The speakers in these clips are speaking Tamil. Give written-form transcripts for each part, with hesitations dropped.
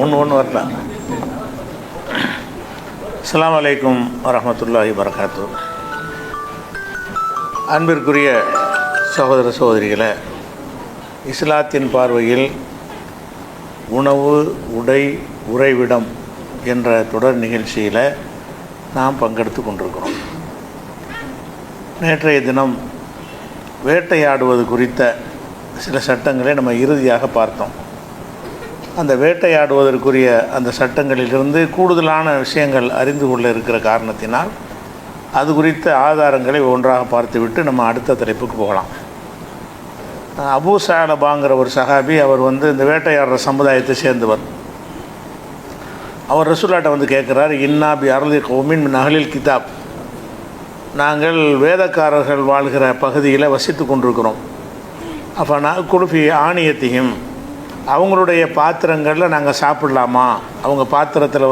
ஒன்று வரலாம். அஸ்ஸலாமு அலைக்கும் வரஹ்மத்துல்லாஹி வரகாத்து. அன்பிற்குரிய சகோதர சகோதரிகளை, இஸ்லாத்தின் பார்வையில் உணவு, உடை, உறைவிடம் என்ற தொடர் நிகழ்ச்சியில் நாம் பங்கெடுத்து கொண்டிருக்கிறோம். நேற்றைய தினம் வேட்டையாடுவது குறித்த சில சட்டங்களை நம்ம இறுதியாக பார்த்தோம். அந்த வேட்டையாடுவதற்குரிய அந்த சட்டங்களிலிருந்து கூடுதலான விஷயங்கள் அறிந்து கொள்ள இருக்கிற காரணத்தினால் அது குறித்த ஆதாரங்களை ஒன்றாக பார்த்துவிட்டு நம்ம அடுத்த தலைப்புக்கு போகலாம். அபூ ஸஅலபாங்கிற ஒரு சஹாபி, அவர் இந்த வேட்டையாடுற சமுதாயத்தை சேர்ந்தவர். அவர் ரசூலுல்லாஹ்ட்ட கேட்குறார், இன்னா பி அர்லி கௌமின் மின் அஹ்லில் கிதாப், நாங்கள் வேதக்காரர்கள் வாழ்கிற பகுதியில் வசித்து கொண்டிருக்கிறோம். அப்போ நான் குலுஃபி ஆணியத்தையும், அவங்களுடைய பாத்திரங்களில் நாங்கள் சாப்பிடலாமா? அவங்க பாத்திரத்தில்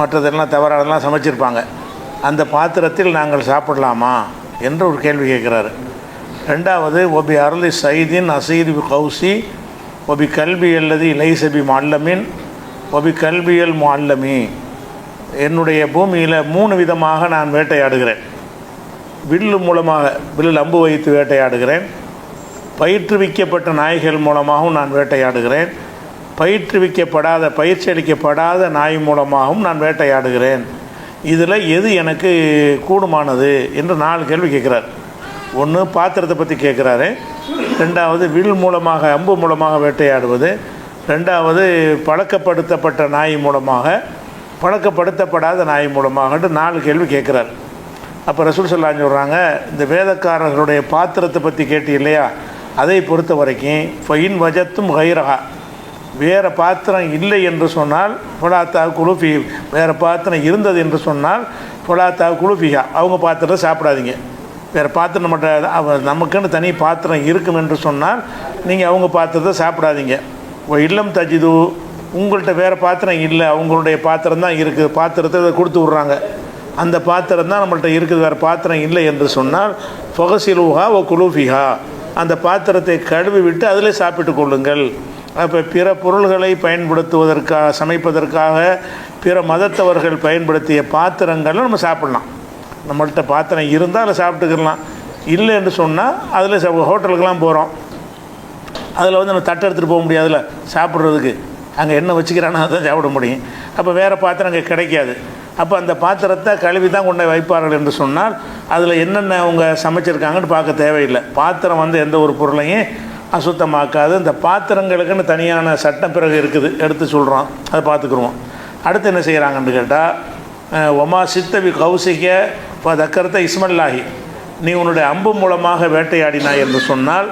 மற்றதெல்லாம் தவறானதெல்லாம் சமைச்சிருப்பாங்க, அந்த பாத்திரத்தில் நாங்கள் சாப்பிடலாமா என்று ஒரு கேள்வி கேட்குறாரு. ரெண்டாவது, ஒபி அருளி சைதின் அசீதி கௌசி ஒபி கல்வி அல்லது லைசபி முஅல்லமின் ஒபி கல்வியல் முஅல்லமி, என்னுடைய பூமியில் 3 விதமாக நான் வேட்டையாடுகிறேன். வில்லு மூலமாக, வில்லில் அம்பு வைத்து வேட்டையாடுகிறேன். பயிற்றுவிக்கப்பட்ட நாய்கள் மூலமாகவும் நான் வேட்டையாடுகிறேன். பயிற்றுவிக்கப்படாத, பயிற்சி அளிக்கப்படாத நாய் மூலமாகவும் நான் வேட்டையாடுகிறேன். இதில் எது எனக்கு கூடுமானது என்று 4 கேள்வி கேட்குறார். ஒன்று பாத்திரத்தை பற்றி கேட்குறாரு, ரெண்டாவது வில் மூலமாக, அம்பு மூலமாக வேட்டையாடுவது, ரெண்டாவது பழக்கப்படுத்தப்பட்ட நாய் மூலமாக, பழக்கப்படுத்தப்படாத நாய் மூலமாகட்டு 4 கேள்வி கேட்குறார். அப்போ ரசூல் ஸல்லல்லாஹு அலைஹி சொல்கிறாங்க, இந்த வேதக்காரர்களுடைய பாத்திரத்தை பற்றி கேட்டு இல்லையா, அதை பொறுத்த வரைக்கும் ஃபைன் வஜத்தும் கைரஹா, வேறு பாத்திரம் இல்லை என்று சொன்னால் பொலாத்தா குலுஃபி, வேறு பாத்திரம் இருந்தது என்று சொன்னால் பொலாத்தா குலுஃபிஹா, அவங்க பாத்திரத்தை சாப்பிடாதீங்க. வேறு பாத்திரம் மட்டும், நமக்குன்னு தனி பாத்திரம் இருக்கும் என்று சொன்னால் நீங்கள் அவங்க பாத்திரத்தை சாப்பிடாதீங்க. இல்லம் தஜிது, உங்கள்கிட்ட வேறு பாத்திரம் இல்லை, அவங்களுடைய பாத்திரம் தான் இருக்குது, பாத்திரத்தை கொடுத்து விட்றாங்க, அந்த பாத்திரம் தான் நம்மள்கிட்ட இருக்குது, வேறு பாத்திரம் இல்லை என்று சொன்னால் ஃபகசிலுஹா ஒ குலூஃபிஹா, அந்த பாத்திரத்தை கழுவி விட்டு அதில் சாப்பிட்டு கொள்ளுங்கள். அப்போ பிற பொருள்களை பயன்படுத்துவதற்காக, சமைப்பதற்காக பிற மதத்தவர்கள் பயன்படுத்திய பாத்திரங்களை நம்ம சாப்பிட்லாம். நம்மள்கிட்ட பாத்திரம் இருந்தால் அதில் சாப்பிட்டுக்கலாம். இல்லை என்று சொன்னால் அதில் ஹோட்டலுக்கெல்லாம் போகிறோம், அதில் நம்ம தட்டை எடுத்துகிட்டு போக முடியாதுல்ல சாப்பிட்றதுக்கு, அங்கே என்ன வச்சுக்கிறானோ அதை சாப்பிட முடியும். அப்போ வேறு பாத்திரம் அங்கே கிடைக்காது. அப்போ அந்த பாத்திரத்தை கழுவி தான் கொண்டு வைப்பார்கள் என்று சொன்னால் அதில் என்னென்ன அவங்க சமைச்சிருக்காங்கன்னு பார்க்க தேவையில்லை. பாத்திரம் எந்த ஒரு பொருளையும் அசுத்தமாக்காது. இந்த பாத்திரங்களுக்குன்னு தனியான சட்டம் பிறகு இருக்குது, எடுத்து சொல்கிறோம், அதை பார்த்துக்குருவோம். அடுத்து என்ன செய்கிறாங்கன்னு கேட்டால், ஒமா சித்தவி கௌசிக்க இப்போ தக்கரத்தை இஸ்மல்லாஹி, நீ உன்னுடைய அம்பு மூலமாக வேட்டையாடினாய் என்று சொன்னால்,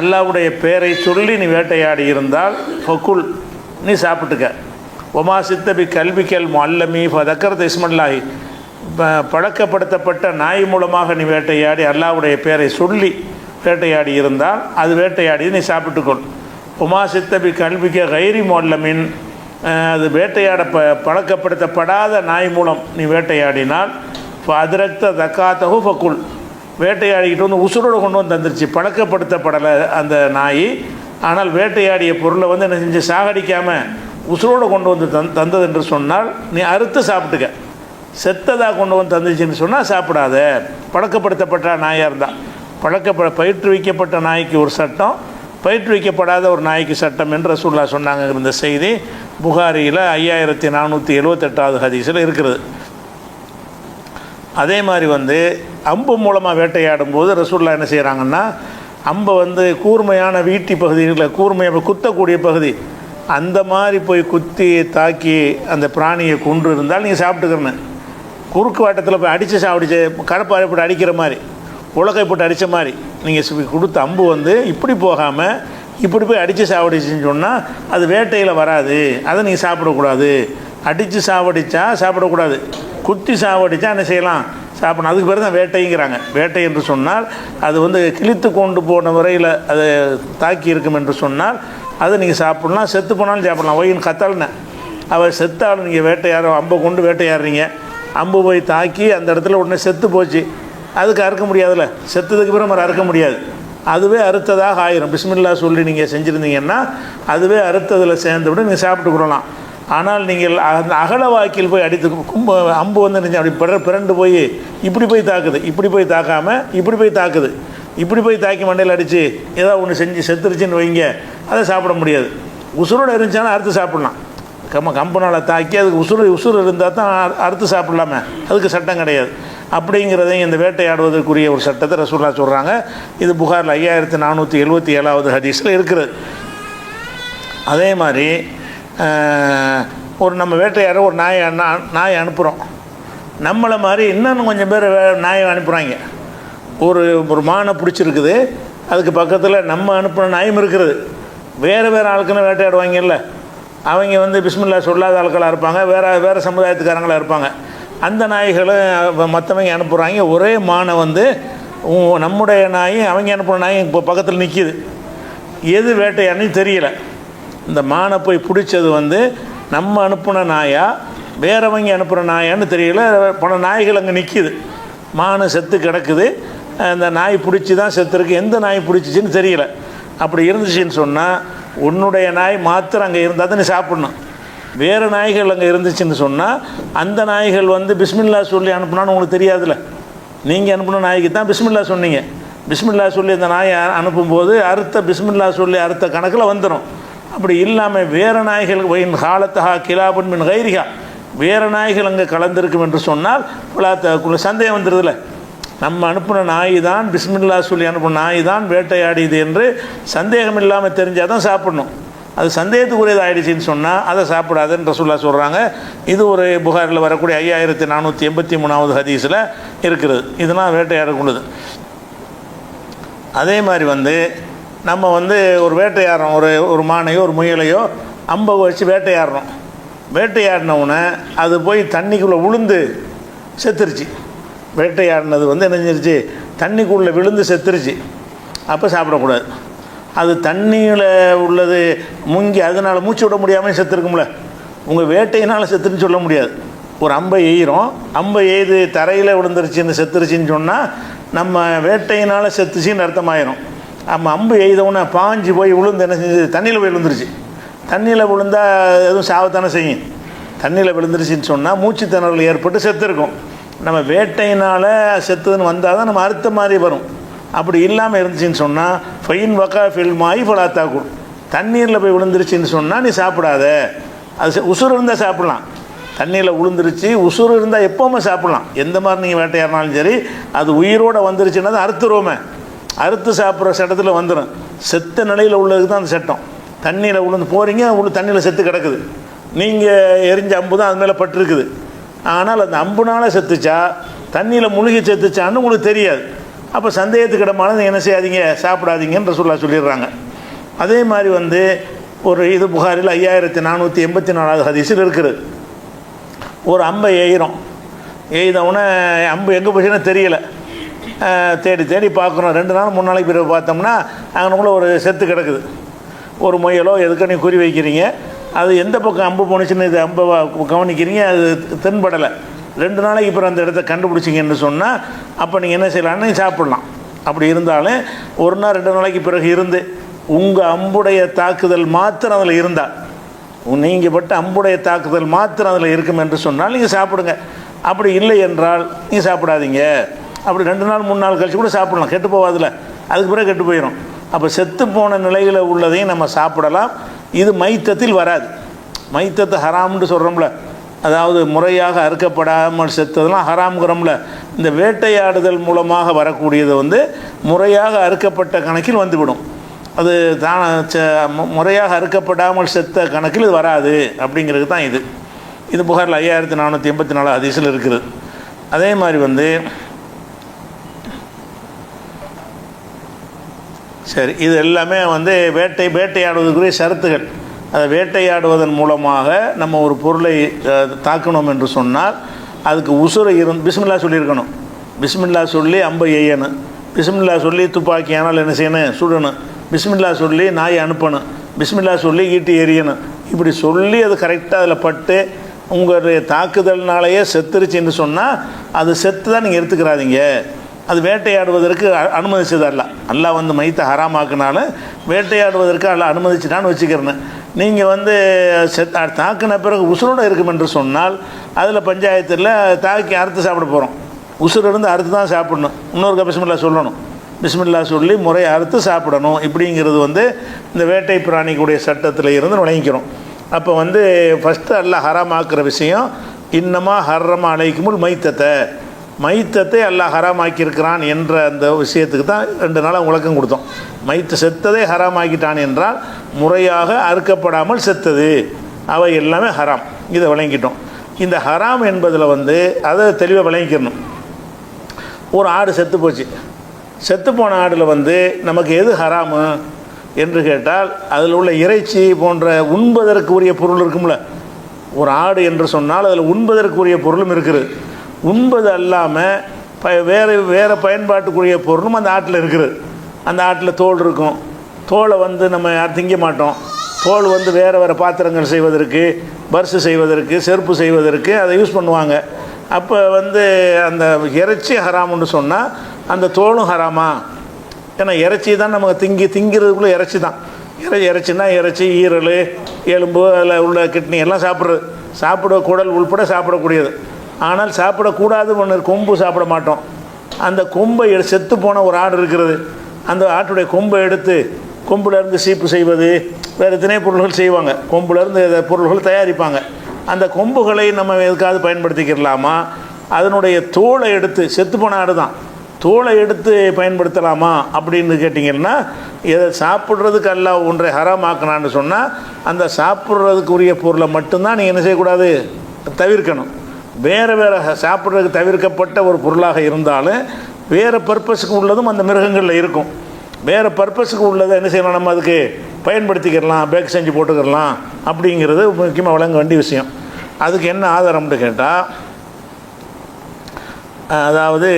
அல்லாஹ்வுடைய பெயரை சொல்லி நீ வேட்டையாடி இருந்தால் ஃபகுல், நீ சாப்பிட்டுக்க. ஒமா சித்தபி கல்விக்கல் முஅல்லமி ஃபதக்கரத்தை இஸ்மல்லாஹி, பழக்கப்படுத்தப்பட்ட நாய் மூலமாக நீ வேட்டையாடி அல்லாஹ்வுடைய பெயரை சொல்லி வேட்டையாடி இருந்தால் அது வேட்டையாடி நீ சாப்பிட்டுக்கொள். உமா சித்தபி கல்விக்க கைரி முஅல்லமின், அது வேட்டையாட பழக்கப்படுத்தப்படாத நாய் மூலம் நீ வேட்டையாடினால் அதிரக்த தக்காத்தகு ஃபக்குல், வேட்டையாடிக்கிட்டு உசுரோடு கொண்டு தந்துருச்சு, பழக்கப்படுத்தப்படலை அந்த நாய், ஆனால் வேட்டையாடிய பொருளை என்ன செஞ்சு சாகடிக்காமல் உசுரோடு கொண்டு தந்தது என்று சொன்னால் நீ அறுத்து சாப்பிட்டுக்க. செத்ததாக கொண்டு தந்துச்சுன்னு சொன்னால் சாப்பிடாத. பழக்கப்படுத்தப்பட்ட நாயாக இருந்தால், பயிற்றுவிக்கப்பட்ட நாய்க்கு ஒரு சட்டம், பயிற்றுவிக்கப்படாத ஒரு நாய்க்கு சட்டம் என்று ரசூலுல்லாஹ் சொன்னாங்க. இந்த செய்தி புகாரியில் 5478வது ஹதீஸில் இருக்கிறது. அதே மாதிரி அம்பு மூலமாக வேட்டையாடும் போது ரசூலுல்லாஹ் என்ன செய்கிறாங்கன்னா, அம்பை கூர்மையான வீட்டி பகுதிகளில், கூர்மையாக குத்தக்கூடிய பகுதி, அந்த மாதிரி போய் குத்தி தாக்கி அந்த பிராணியை கொன்று இருந்தால் நீங்கள் சாப்பிட்டுக்கிறேன்னு. குறுக்கு வாட்டத்தில் போய் அடித்து சாப்பிடுச்சு, கடப்பாறை போட்டு அடிக்கிற மாதிரி, உலகை போட்டு அடித்த மாதிரி நீங்கள் கொடுத்த அம்பு இப்படி போகாமல் இப்படி போய் அடித்து சாவடிச்சுன்னு சொன்னால் அது வேட்டையில் வராது, அதை நீங்கள் சாப்பிடக்கூடாது. அடித்து சாவடித்தா சாப்பிடக்கூடாது, குத்தி சாவடித்தா என்ன செய்யலாம், சாப்பிடணும். அதுக்கு பேர் தான் வேட்டைங்கிறாங்க. வேட்டை என்று சொன்னால் அது கிழித்து கொண்டு போன வரையில் அதை தாக்கி இருக்கும் என்று சொன்னால் அதை நீங்கள் சாப்பிட்லாம், செத்து போனாலும் சாப்பிட்லாம். ஒயின் கத்தால்னு அவர் செத்தாலும் நீங்கள் வேட்டையாட அம்பை கொண்டு வேட்டையாடுறீங்க, அம்பு போய் தாக்கி அந்த இடத்துல உடனே செத்து போச்சு, அதுக்கு அறுக்க முடியாதுல்ல, செத்ததுக்கு பிறகு அறுக்க முடியாது. அதுவே அறுத்ததாக ஆயிரும். பிஸ்மில்லா சொல்லி நீங்கள் செஞ்சுருந்தீங்கன்னா அதுவே அறுத்ததில் சேர்ந்து விட நீங்கள் சாப்பிட்டுக்கிடலாம். ஆனால் நீங்கள் அந்த அகல வாக்கில் போய் அடித்து அம்பு வந்து நீங்கள் அப்படி பிறண்டு போய் இப்படி போய் தாக்குது, இப்படி போய் தாக்காமல் இப்படி போய் தாக்குது, இப்படி போய் தாக்கி மண்டையில் அடித்து ஏதாவது ஒன்று செஞ்சு செத்துருச்சுன்னு வைங்க, அதை சாப்பிட முடியாது. உசுரோடு இருந்துச்சாலும் அறுத்து சாப்பிட்லாம். கம்பனால் தாக்கி அதுக்கு உசுறு இருந்தால் தான் அறுத்து சாப்பிட்லாமே, அதுக்கு சட்டம் கிடையாது. அப்படிங்கிறதையும் இந்த வேட்டையாடுவதற்குரிய ஒரு சட்டத்தை ரசூலுல்லாஹ் சொல்கிறாங்க. இது புகாரில் 5477வது ஹதீஸில் இருக்கிறது. அதே மாதிரி ஒரு நம்ம வேட்டையாட ஒரு நாயை அனுப்புகிறோம். நம்மளை மாதிரி இன்னும் கொஞ்சம் பேர் நாயை அனுப்புகிறாங்க. ஒரு மானை பிடிச்சிருக்குது, அதுக்கு பக்கத்தில் நம்ம அனுப்புகிற நாயும் இருக்கிறது. வேறு ஆளுக்குன்னு வேட்டையாடுவாங்கல்ல, அவங்க வந்து பிஸ்மில்லா சொல்லாத ஆட்களாக இருப்பாங்க, வேறு சமுதாயத்துக்காரங்களாக இருப்பாங்க. அந்த நாய்களும் மற்றவங்க அனுப்புகிறாங்க. ஒரே மானை வந்து நம்முடைய நாயும் அவங்க அனுப்புகிற நாயும் இப்போ பக்கத்தில் நிற்கிது. எது வேட்டையாடுன்னு தெரியல. இந்த மானை போய் பிடிச்சது வந்து நம்ம அனுப்புன நாயா வேறவங்க அனுப்புகிற நாயான்னு தெரியல. பல நாய்கள் அங்கே நிற்கிது, மானை செத்து கிடக்குது. அந்த நாய் பிடிச்சி தான் செத்துருக்கு, எந்த நாய் பிடிச்சிச்சின்னு தெரியல. அப்படி இருந்துச்சுன்னு சொன்னால் உன்னுடைய நாய் மாத்திரம் அங்கே இருந்தால் தான் நீ சாப்பிட்ணும். வேறு நாய்கள் அங்கே இருந்துச்சுன்னு சொன்னால் அந்த நாய்கள் வந்து பிஸ்மில்லா சொல்லி அனுப்புனான்னு உங்களுக்கு தெரியாதுல்ல. நீங்கள் அனுப்புன நாய்க்கு தான் பிஸ்மில்லா சொன்னீங்க. பிஸ்மில்லா சொல்லி அந்த நாயை அனுப்பும்போது பிஸ்மில்லா சொல்லி அறுத்த கணக்கில் வந்துடும். அப்படி இல்லாமல் வேறு நாய்கள் ஒயின் காலத்தஹா கிலாபன் மின் கைரிகா, வேறு நாய்கள் அங்கே கலந்திருக்கும் என்று சொன்னால் சந்தேகம் வந்துடுதுல. நம்ம அனுப்பின நாய் தான் பிஸ்மில்லா சொல்லி அனுப்பின நாய் தான் வேட்டையாடிது என்று சந்தேகம் இல்லாமல் தெரிஞ்சால் தான் சாப்பிடணும். அது சந்தேகத்துக்குரியது ஆகிடுச்சின்னு சொன்னால் அதை சாப்பிடாதுன்னு ரசூலுல்லாஹ் சொல்கிறாங்க. இது ஒரு புகாரில் வரக்கூடிய 5483வது ஹதீஸில் இருக்கிறது. இதெல்லாம் வேட்டையாடக்கூடியது. அதே மாதிரி வந்து நம்ம வந்து ஒரு வேட்டையாடுறோம், ஒரு மானையோ ஒரு முயலையோ அம்பை வச்சு வேட்டையாடுறோம். வேட்டையாடினவுடனே அது போய் தண்ணிக்குள்ளே விழுந்து செத்துருச்சு. வேட்டையாடினது வந்து என்ன செஞ்சிருச்சு, தண்ணிக்குள்ளே விழுந்து செத்துருச்சு. அப்போ சாப்பிடக்கூடாது. அது தண்ணியில் உள்ளது முங்கி அதனால் மூச்சு விட முடியாமல் செத்துருக்கும்ல. உங்கள் வேட்டையினால் செத்துருன்னு சொல்ல முடியாது. ஒரு அம்பை எய்கிறோம், அம்பை எய்து தரையில் விழுந்துருச்சுன்னு செத்துருச்சின்னு சொன்னால் நம்ம வேட்டையினால் செத்துச்சின்னு அர்த்தமாயிரும். நம்ம அம்பு எய்தவுடனே பாஞ்சு போய் விழுந்து என்ன செஞ்சு தண்ணியில் போய் விழுந்துருச்சு. தண்ணியில் விழுந்தால் எதுவும் சாவத்தானே செய்யும். தண்ணியில் விழுந்துருச்சின்னு சொன்னால் மூச்சு திணறல் ஏற்பட்டு செத்துருக்கும். நம்ம வேட்டையினால் செத்துதுன்னு வந்தால் தான் நம்ம அறுத்த மாதிரி வரும். அப்படி இல்லாமல் இருந்துச்சின்னு சொன்னால் ஃபைன் வக்கா ஃபில் மாய் ஃபலாத்தாக்கும், தண்ணீரில் போய் விழுந்துருச்சின்னு சொன்னால் நீ சாப்பிடாத. அது உசுறு இருந்தால் சாப்பிட்லாம். தண்ணியில் விழுந்துருச்சு உசுறு இருந்தால் எப்போவுமே சாப்பிட்லாம். எந்த மாதிரி நீங்கள் வேட்டையாடினாலும் சரி, அது உயிரோடு வந்துருச்சுன்னா தான் அறுத்துருவோமே. அறுத்து சாப்பிட்ற சட்டத்தில் வந்துடும். செத்த நிலையில் உள்ளதுக்கு தான் அந்த சட்டம். தண்ணியில் விழுந்து போகிறீங்க, தண்ணியில் செத்து கிடக்குது, நீங்கள் எரிஞ்ச அம்பு தான் அது மேலே பட்டிருக்குது. ஆனால் அந்த அம்புனால் செத்துச்சா தண்ணியில் முழுகி செத்துச்சான்னு உங்களுக்கு தெரியாது. அப்போ சந்தேகத்துக்கு இடமானது என்ன செய்யாதீங்க, சாப்பிடாதீங்கன்னு ரசூலுல்லாஹ் சொல்லிடுறாங்க. அதே மாதிரி வந்து ஒரு இது புகாரில் 5484வது ஹதீஸில் இருக்குது. ஒரு அம்பை எய்கிறோம், எய்தவுடனே அம்பு எங்கே போச்சுன்னா தெரியலை. தேடி பார்க்குறோம். 2 நாள் 3 நாளைக்கு பிறகு பார்த்தோம்னா அங்கனுக்குள்ளே ஒரு செத்து கிடக்குது. ஒரு முயலோ எதுக்கு நீ குறி வைக்கிறீங்க, அது எந்த பக்கம் அம்பு போணுச்சுன்னு இது அம்பை கவனிக்கிறீங்க, அது தென்படலை. 2 நாளைக்கு பிறகு அந்த இடத்த கண்டுபிடிச்சிங்கன்னு சொன்னால் அப்போ நீங்கள் என்ன செய்யலான்னு சாப்பிட்லாம். அப்படி இருந்தாலும் 1 நாள் 2 நாளைக்கு பிறகு இருந்து உங்கள் அம்புடைய தாக்குதல் மாத்திரம் அதில் இருந்தால், நீங்கள் பட்ட அம்புடைய தாக்குதல் மாத்திரம் அதில் இருக்கும் என்று சொன்னால் நீங்கள் சாப்பிடுங்க. அப்படி இல்லை என்றால் நீங்கள் சாப்பிடாதீங்க. அப்படி 2 நாள் 3 நாள் கழிச்சு கூட சாப்பிடலாம், கெட்டு போகாதுல. அதுக்கு பிறகு கெட்டு போயிடும். அப்போ செத்து போன நிலையில் உள்ளதையும் நம்ம சாப்பிடலாம். இது மைத்தத்தில் வராது. மைத்தத்தை ஹராம்னு சொல்கிறோம்ல, அதாவது முறையாக அறுக்கப்படாமல் செத்ததெல்லாம் ஹராம்ங்கிறோம்ல. இந்த வேட்டையாடுதல் மூலமாக வரக்கூடியது வந்து முறையாக அறுக்கப்பட்ட கணக்கில் வந்துவிடும். அது தான் முறையாக அறுக்கப்படாமல் செத்த கணக்கில் இது வராது. அப்படிங்கிறது தான் இது புகாரில் 5484 ஹதீஸில் இருக்குது. அதே மாதிரி வந்து சரி, இது எல்லாமே வந்து வேட்டையாடுவதற்குரிய ஷரத்துகள். அதை வேட்டையாடுவதன் மூலமாக நம்ம ஒரு பொருளை தாக்கணும் என்று சொன்னால் அதுக்கு உசுரை பிஸ்மில்லா சொல்லியிருக்கணும். பிஸ்மில்லா சொல்லி அம்பை எய்யணும். பிஸ்மில்லா சொல்லி துப்பாக்கியானால் என்ன செய்யணும், சுடணும். பிஸ்மில்லா சொல்லி நாயை அனுப்பணும். பிஸ்மில்லா சொல்லி ஈட்டி எறியணும். இப்படி சொல்லி அது கரெக்டாக அதில் பட்டு உங்களுடைய தாக்குதல்னாலேயே செத்துருச்சுன்னு சொன்னால் அது செத்து தான் நீங்கள் எடுத்துக்கிறாதீங்க. அது வேட்டையாடுவதற்கு அனுமதிச்சது அல்ல. அல்லாஹ் வந்து மைத்தை ஹராமாக்குனாலும் வேட்டையாடுவதற்கு அல்லாஹ் அனுமதிச்சிட்டான்னு வச்சுக்கிறேன். நீங்கள் வந்து தாக்கின பிறகு உசுரோடு இருக்கும் என்று சொன்னால் அதில் பஞ்சாயத்தில் தாக்கி அறுத்து சாப்பிட போகிறோம். உசுறு இருந்து அறுத்து தான் சாப்பிடணும். இன்னொரு பிஸ்மில்லா சொல்லணும். பிஸ்மில்லா சொல்லி முறையை அறுத்து சாப்பிடணும். இப்படிங்கிறது வந்து இந்த வேட்டை பிராணிக்குடைய சட்டத்தில் இருந்து நுழைக்கிறோம். அப்போ வந்து ஃபஸ்ட்டு அல்லாஹ் ஹராமாக்குற விஷயம் இன்னமா ஹர்ரமா அலைக்குமுல் மைத்தத்தை அல்லாஹ் ஹராமாக்கியிருக்கிறான் என்ற அந்த விஷயத்துக்கு தான் 2 நாளாக விளக்கம் கொடுத்தோம். மைத்து செத்ததை ஹராமாக்கிட்டான் என்றால் முறையாக அறுக்கப்படாமல் செத்தது அவை எல்லாமே ஹராம். இதை விளங்கிட்டோம். இந்த ஹராம் என்பதில் வந்து அதை தெளிவாக விளங்கிக்கணும். ஒரு ஆடு செத்து போச்சு. செத்து போன ஆடில் வந்து நமக்கு எது ஹராமு என்று கேட்டால் அதில் உள்ள இறைச்சி போன்ற உண்பதற்கு உரிய பொருள் இருக்கும்ல. ஒரு ஆடு என்று சொன்னால் அதில் உண்பதற்குரிய பொருளும் இருக்குது. உண்பது அல்லாமல் வேறு பயன்பாட்டுக்குரிய பொருளும் அந்த ஆட்டில் இருக்குது. அந்த ஆட்டில் தோல் இருக்கும். தோலை வந்து நம்ம யாரும் திங்க மாட்டோம். தோல் வந்து வேறு பாத்திரங்கள் செய்வதற்கு, பர்ஸு செய்வதற்கு, செருப்பு செய்வதற்கு அதை யூஸ் பண்ணுவாங்க. அப்போ வந்து அந்த இறைச்சி ஹராமுன்னு சொன்னால் அந்த தோலும் ஹராமா? ஏன்னா இறைச்சி தான் நமக்கு திங்கிறதுக்குள்ளே இறைச்சி தான். இறைச்சின்னா இறைச்சி, ஈரல், எலும்பு, அதில் உள்ள கிட்னி எல்லாம் சாப்பிட குடல் உள்பட சாப்பிடக்கூடியது. ஆனால் சாப்பிடக்கூடாது ஒன்று கொம்பு சாப்பிட மாட்டோம். அந்த கொம்பை செத்து போன ஒரு ஆடு இருக்கிறது. அந்த ஆட்டுடைய கொம்பை எடுத்து கொம்புலேருந்து சீப்பு செய்வது, வேறு எத்தனை பொருள்கள் செய்வாங்க. கொம்புலேருந்து பொருள்கள் தயாரிப்பாங்க. அந்த கொம்புகளை நம்ம எதுக்காவது பயன்படுத்திக்கிறலாமா? அதனுடைய தோலை எடுத்து, செத்து போன ஆடு தான், தோலை எடுத்து பயன்படுத்தலாமா அப்படின்னு கேட்டிங்கன்னா, எதை சாப்பிட்றதுக்கு அல்லாஹ் ஒன்றை ஹராமாக்கினான்னு சொன்னால் அந்த சாப்பிட்றதுக்குரிய பொருளை மட்டும்தான் நீங்கள் என்ன செய்யக்கூடாது, தவிர்க்கணும். வேறு சாப்பிட்றதுக்கு தவிர்க்கப்பட்ட ஒரு பொருளாக இருந்தாலும் வேறு பர்பஸுக்கு உள்ளதும் அந்த மிருகங்களில் இருக்கும். வேறு பர்பஸுக்கு உள்ளதை என்ன செய்யலாம், நம்ம அதுக்கு பயன்படுத்திக்கிறலாம், பேக் செஞ்சு போட்டுக்கிறலாம். அப்படிங்கிறது முக்கியமாக வழங்க வேண்டிய விஷயம். அதுக்கு என்ன ஆதாரம்னு கேட்டால், அதாவது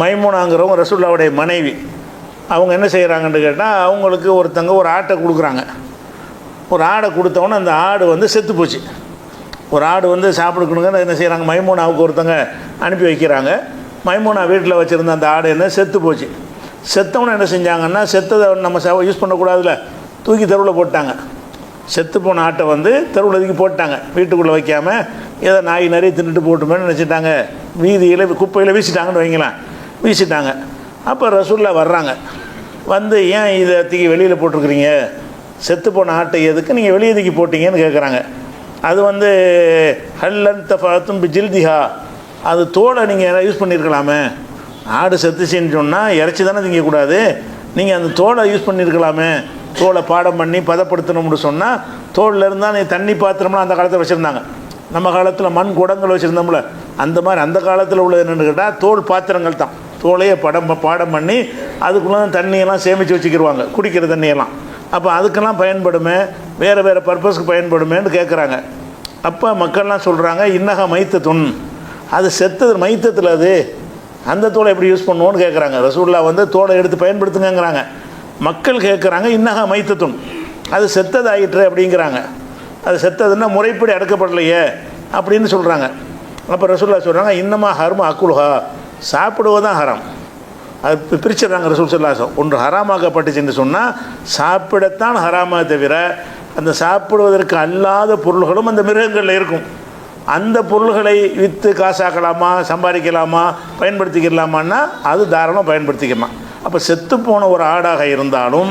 மைமூனாங்கிறவங்க ரசூலுல்லாஹ்வுடைய மனைவி. அவங்க என்ன செய்கிறாங்கன்னு கேட்டால், அவங்களுக்கு ஒருத்தங்க ஒரு ஆட்டை கொடுக்குறாங்க. ஒரு ஆடை கொடுத்தவொன்னே அந்த ஆடு வந்து செத்து போச்சு. ஒரு ஆடு வந்து சாப்பிடுக்கணுங்க என்ன செய்கிறாங்க, மைமூனாவுக்கு ஒருத்தங்க அனுப்பி வைக்கிறாங்க. மைமூனா வீட்டில் வச்சுருந்த அந்த ஆடு என்ன செத்து போச்சு. செத்தவனை என்ன செஞ்சாங்கன்னா, செத்ததை நம்ம யூஸ் பண்ணக்கூடாதுல, தூக்கி தெருவில் போட்டாங்க. செத்து போன ஆட்டை வந்து தெருவில் தூக்கி போட்டாங்க. வீட்டுக்குள்ளே வைக்காமல் ஏதோ நாய் நிறைய தின்னுட்டு போட்டுமேன்னு நினச்சிட்டாங்க. வீதியில் குப்பையில் வீசிட்டாங்கன்னு வைங்களேன், வீசிட்டாங்க. அப்போ ரசூலுல்லாஹ் வர்றாங்க. வந்து ஏன் இதை தூக்கி வெளியில் போட்டிருக்கிறீங்க, செத்து போன ஆட்டை எதுக்கு நீங்கள் வெளியே தூக்கி போட்டீங்கன்னு கேட்குறாங்க. அது வந்து ஹல்லன் தஃபாத்தும் பிஜில்திஹா, அது தோலை நீங்கள் யூஸ் பண்ணியிருக்கலாமே. ஆடு செத்துச்சின்னு சொன்னால் இறைச்சி தானே திங்கக்கூடாது, நீங்கள் அந்த தோலை யூஸ் பண்ணியிருக்கலாமே. தோலை பாடம் பண்ணி பதப்படுத்தணும்னு சொன்னால் தோலில் இருந்தால் நீ தண்ணி பாத்திரம்லாம் அந்த காலத்தில் வச்சுருந்தாங்க. நம்ம காலத்தில் மண் குடங்கள் வச்சுருந்தோம்ல, அந்த மாதிரி அந்த காலத்தில் உள்ளது என்னென்னு கேட்டால் தோல் பாத்திரங்கள் தான். தோலையே பாடம் பண்ணி அதுக்குள்ளே தண்ணியெல்லாம் சேமித்து வச்சுக்கிடுவாங்க, குடிக்கிற தண்ணியெல்லாம். அப்போ அதுக்கெல்லாம் பயன்படுமே, வேறு பர்பஸ்க்கு பயன்படுமேன்னு கேட்குறாங்க. அப்போ மக்கள்லாம் சொல்கிறாங்க, இன்னக மைத்தத்துன், அது செத்தது மைத்தத்தில், அது அந்த தோலை எப்படி யூஸ் பண்ணுவோன்னு கேட்குறாங்க. ரசூலுல்லாஹ் வந்து தோலை எடுத்து பயன்படுத்துங்கிறாங்க. மக்கள் கேட்குறாங்க, இன்னக மைத்தத்துன், அது செத்ததாயிற்று அப்படிங்கிறாங்க. அது செத்ததுன்னா முறைப்படி அடக்கப்படலையே அப்படின்னு சொல்கிறாங்க. அப்போ ரசூலுல்லாஹ் சொல்கிறாங்க, இன்னமா ஹர்ம அக்குலுஹா, சாப்பிடுவதுதான் ஹராம். அது பிரிச்சிடுறாங்க ரசூல் ஸல்லல்லாஹு அலைஹி வஸல்லம். ஒன்று ஹராமாக்கப்பட்டுச்சுன்னு சொன்னால் சாப்பிடத்தான் ஹராமாக தவிர அந்த சாப்பிடுவதற்கு அல்லாத பொருள்களும் அந்த மிருகங்களில் இருக்கும். அந்த பொருள்களை விற்று காசாக்கலாமா, சம்பாதிக்கலாமா, பயன்படுத்திக்கலாமான்னா அது தாராளமாக பயன்படுத்திக்கலாம். அப்போ செத்து போன ஒரு ஆடாக இருந்தாலும்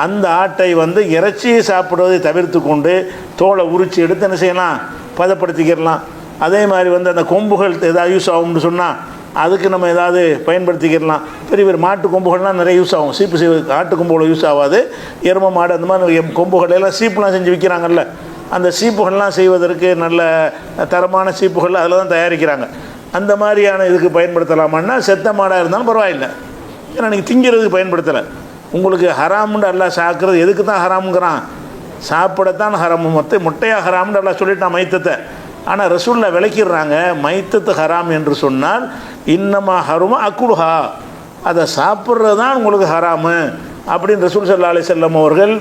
அந்த ஆட்டை வந்து இறைச்சியை சாப்பிடுவதை தவிர்த்து கொண்டு தோலை உரித்து எடுத்து என்ன செய்யலாம், பதப்படுத்திக்கிடலாம். அதே மாதிரி வந்து அந்த கொம்புகள் ஏதாவது யூஸ் ஆகும்னு சொன்னால் அதுக்கு நம்ம ஏதாவது பயன்படுத்திக்கிடலாம். பெரிய மாட்டு கொம்புகள்லாம் நிறைய யூஸ் ஆகும். சீப்பு ஆட்டு கொம்புகள் யூஸ் ஆகாது. எருமை மாடு அந்த மாதிரி கொம்புகளெல்லாம் சீப்புலாம் செஞ்சு விற்கிறாங்கல்ல, அந்த சீப்புகள்லாம் செய்வதற்கு நல்ல தரமான சீப்புகள் அதில் தான் தயாரிக்கிறாங்க. அந்த மாதிரியான இதுக்கு பயன்படுத்தலாமான்னா செத்த மாடாக இருந்தாலும் பரவாயில்லை, ஏன்னா நீங்கள் திங்கிறதுக்கு பயன்படுத்தலை. உங்களுக்கு ஹராமுன்னு அல்லாஹ் சாக்கிறது எதுக்கு தான் ஹராமுங்கிறான், சாப்பிடத்தான் ஹராமு. முட்டையாக ஹராம்னு அல்லாஹ் சொல்லிட்டான் மைத்தத்தை. ஆனால் ரசூலுல்லாஹ் விளக்கிடுறாங்க, மைத்தத்து ஹராம் என்று சொன்னால் இன்னமா ஹருமா அக்குலுஹா, அதை சாப்பிட்றது தான் உங்களுக்கு ஹராமு அப்படின்னு ரசூல் ஸல்லல்லாஹு அலைஹி வஸல்லம் அவர்கள்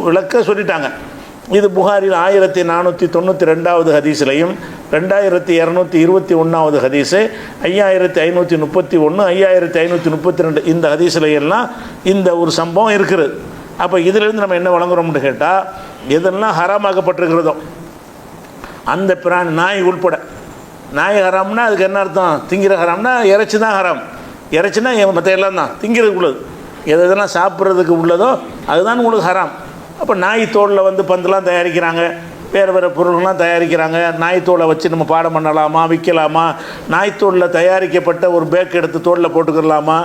விளக்க சொல்லிட்டாங்க. இது புகாரில் 1492 ஹதீஸ்லையும் 2221 ஹதீஸு 5531 5532 இந்த ஹதீஸ்லையெல்லாம் இந்த ஒரு சம்பவம் இருக்கிறது. அப்போ இதிலிருந்து நம்ம என்ன வழங்குறோம்னு கேட்டால், எதெல்லாம் ஹராமாக்கப்பட்டிருக்கிறதோ அந்த பிராணி, நாய் உள்பட, நாய் ஹராம்னா அதுக்கு என்ன அர்த்தம்? திங்கிற ஹராம்னா இறைச்சி தான் ஹராம். இறைச்சினா மற்ற எல்லாம் தான் திங்கிறதுக்கு உள்ளது. எதெல்லாம் சாப்பிட்றதுக்கு உள்ளதோ அதுதான் உங்களுக்கு ஹராம். அப்போ நாய் தோலில் வந்து பந்தெல்லாம் தயாரிக்கிறாங்க, வேறு வேறு பொருள்கள்லாம் தயாரிக்கிறாங்க. நாய் தோலை வச்சு நம்ம பாடம் பண்ணலாமா, விற்கலாமா? நாய் தோலில் தயாரிக்கப்பட்ட ஒரு பேக் எடுத்து தோலில் போட்டுக்கிடலாமா,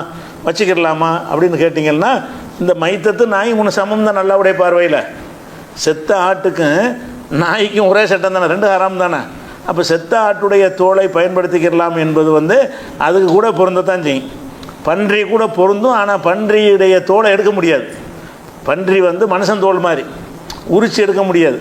வச்சுக்கிடலாமா அப்படின்னு கேட்டிங்கன்னா, இந்த மைத்தத்து நாய் ஒன்று சமம் தான் நல்லவுடைய பார்வையில். செத்த ஆட்டுக்கும் நாய்க்கும் ஒரே சட்டம் தானே, ரெண்டு ஹராம் தானே. அப்போ செத்த ஆட்டுடைய தோலை பயன்படுத்திக்கிடலாம் என்பது வந்து அதுக்கு கூட பொருந்தத்தான் செய்யும். பன்றி கூட பொருந்தும், ஆனால் பன்றியுடைய தோலை எடுக்க முடியாது. பன்றி வந்து மனுஷன் தோல் மாதிரி உரிச்சு எடுக்க முடியாது.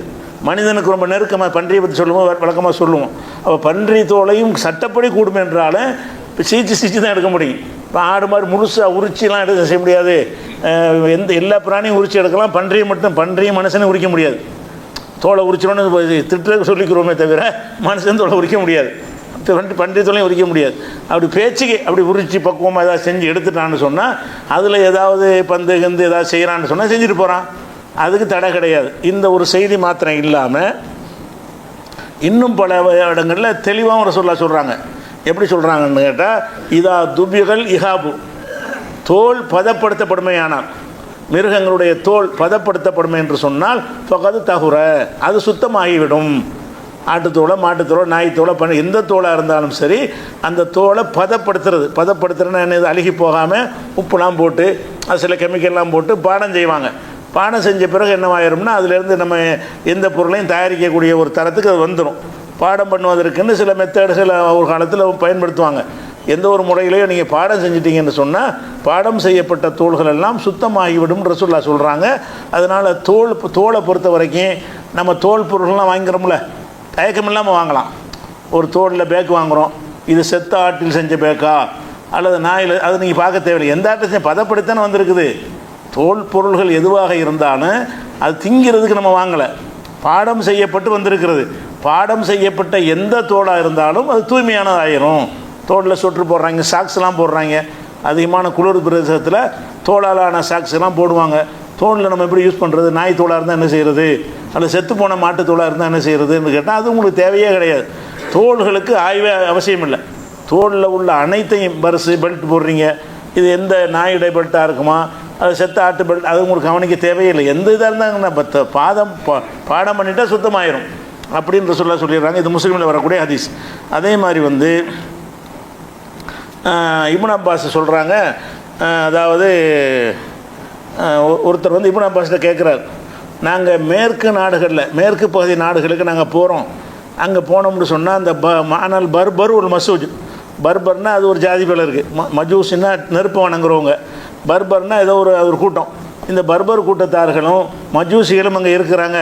மனிதனுக்கு ரொம்ப நெருக்கமாக பன்றியை பற்றி சொல்லுவோம், வழக்கமாக சொல்லுவோம். அப்போ பன்றி தோலையும் சட்டப்படி கூடும் என்றாலும் இப்போ சீச்சு தான் எடுக்க முடியும். இப்போ ஆடு மாதிரி முழுசாக உரிச்சிலாம் எடுக்க செய்ய முடியாது. எல்லா பிராணியும் உரிச்சு எடுக்கலாம், பன்றியும் மனுஷனையும் உரிக்க முடியாது. தோலை உரிச்சிடணும்னு திட்டு சொல்லிக்கிறோமே தவிர மனுஷன் தோலை உரிக்க முடியாது, பன்றி தோலையும் உரிக்க முடியாது. அப்படி பேச்சுக்கு அப்படி உரிச்சு பக்குவமாக ஏதாவது செஞ்சு எடுத்துட்டான்னு சொன்னால், அதில் ஏதாவது பந்து ஏதாவது செய்கிறான்னு சொன்னால் செஞ்சுட்டு போகிறான், அதுக்கு தடை கிடையாது. இந்த ஒரு செய்தி மாத்திரம் இல்லாமல் இன்னும் பல இடங்களில் தெளிவாகவும் ரசூலுல்லாஹ் சொல்கிறாங்க. எப்படி சொல்கிறாங்கன்னு கேட்டால், இதா துபிகள் இஹாபு, தோல் பதப்படுத்தப்படுமையானால், மிருகங்களுடைய தோல் பதப்படுத்தப்படுமை என்று சொன்னால் பகது தகுர, அது சுத்தமாகிவிடும். ஆட்டுத்தோலை, மாட்டுத்தோலை, நாய்த்தோலை, எந்த தோலாக இருந்தாலும் சரி, அந்த தோலை பதப்படுத்துறதுன்னா என்ன, அழுகி போகாமல் உப்புலாம் போட்டு அது சில கெமிக்கல்லாம் போட்டு பாடம் செய்வாங்க. பாடம் செஞ்ச பிறகு என்னவாயிரும்னா, அதிலேருந்து நம்ம எந்த பொருளையும் தயாரிக்கக்கூடிய ஒரு தரத்துக்கு அது வந்துடும். பாடம் பண்ணுவதற்குன்னு சில மெத்தடுகள் ஒரு காலத்தில் பயன்படுத்துவாங்க. எந்த ஒரு முறையிலையும் நீங்கள் பாடம் செஞ்சிட்டிங்கன்னு சொன்னால் பாடம் செய்யப்பட்ட தோள்கள் எல்லாம் சுத்தமாகிவிடும் ரசூலுல்லாஹ் சொல்கிறாங்க. அதனால் தோலை பொறுத்த வரைக்கும் நம்ம தோல் பொருள்கள்லாம் வாங்கிக்கிறோம்ல, தயக்கம் இல்லாமல் வாங்கலாம். ஒரு தோலில் பேக் வாங்குகிறோம், இது செத்த ஆட்டில் செஞ்ச பேக்கா அல்லது நாயில், அது நீங்கள் பார்க்க தேவையில்லை. எந்த ஆட்டில் செஞ்ச பதப்படுத்தானே வந்திருக்குது. தோல் பொருள்கள் எதுவாக இருந்தாலும் அது திங்கிறதுக்கு நம்ம வாங்கலை, பாடம் செய்யப்பட்டு வந்திருக்கிறது. பாடம் செய்யப்பட்ட எந்த தோலாக இருந்தாலும் அது தூய்மையானதாயிரும். தோலில் சொட்டு போடுறாங்க, சாக்ஸ்லாம் போடுறாங்க. அதிகமான குளிர் பிரதேசத்தில் தோலாலான சாக்ஸ்லாம் போடுவாங்க. தோலில் நம்ம எப்படி யூஸ் பண்ணுறது? நாய் தோலாக இருந்தால் என்ன செய்கிறது, அல்லது செத்து போன மாட்டு தோலாக இருந்தால் என்ன செய்கிறதுன்னு கேட்டால் அது உங்களுக்கு தேவையே கிடையாது. தோள்களுக்கு ஆய்வே அவசியம் இல்லை. தோலில் உள்ள அனைத்தையும் பர்ஸு பெல்ட் போடுறீங்க, இது எந்த நாயுடைய பெல்ட்டாக இருக்குமா, அது செத்த ஆட்டு பெல்ட், அது உங்களுக்கு கவனிக்க தேவையில்லை. எந்த இதாக இருந்தாங்கன்னா பாடம் பண்ணிட்டால் சுத்தமாயிரும் அப்படின்னு சொல்லிடுறாங்க. இது முஸ்லீமில் வரக்கூடிய ஹதீஸ். அதே மாதிரி வந்து இப்னு அப்பாஸ் சொல்கிறாங்க, அதாவது ஒருத்தர் வந்து இப்னு அப்பாஸ்கிட்ட கேட்குறாரு, நாங்கள் மேற்கு பகுதி நாடுகளுக்கு நாங்கள் போகிறோம். அங்கே போனோம்னு சொன்னால் அந்த ஆனால் பர்பர் ஒரு மசூஜ், பர்பர்னால் அது ஒரு ஜாதி பேர் இருக்குது. மஜூஸ்னா நெருப்பு வணங்குறவங்க, பர்பர்னால் ஏதோ ஒரு கூட்டம். இந்த பர்பர் கூட்டத்தார்களும் மஜூசிகளும் அங்கே இருக்கிறாங்க.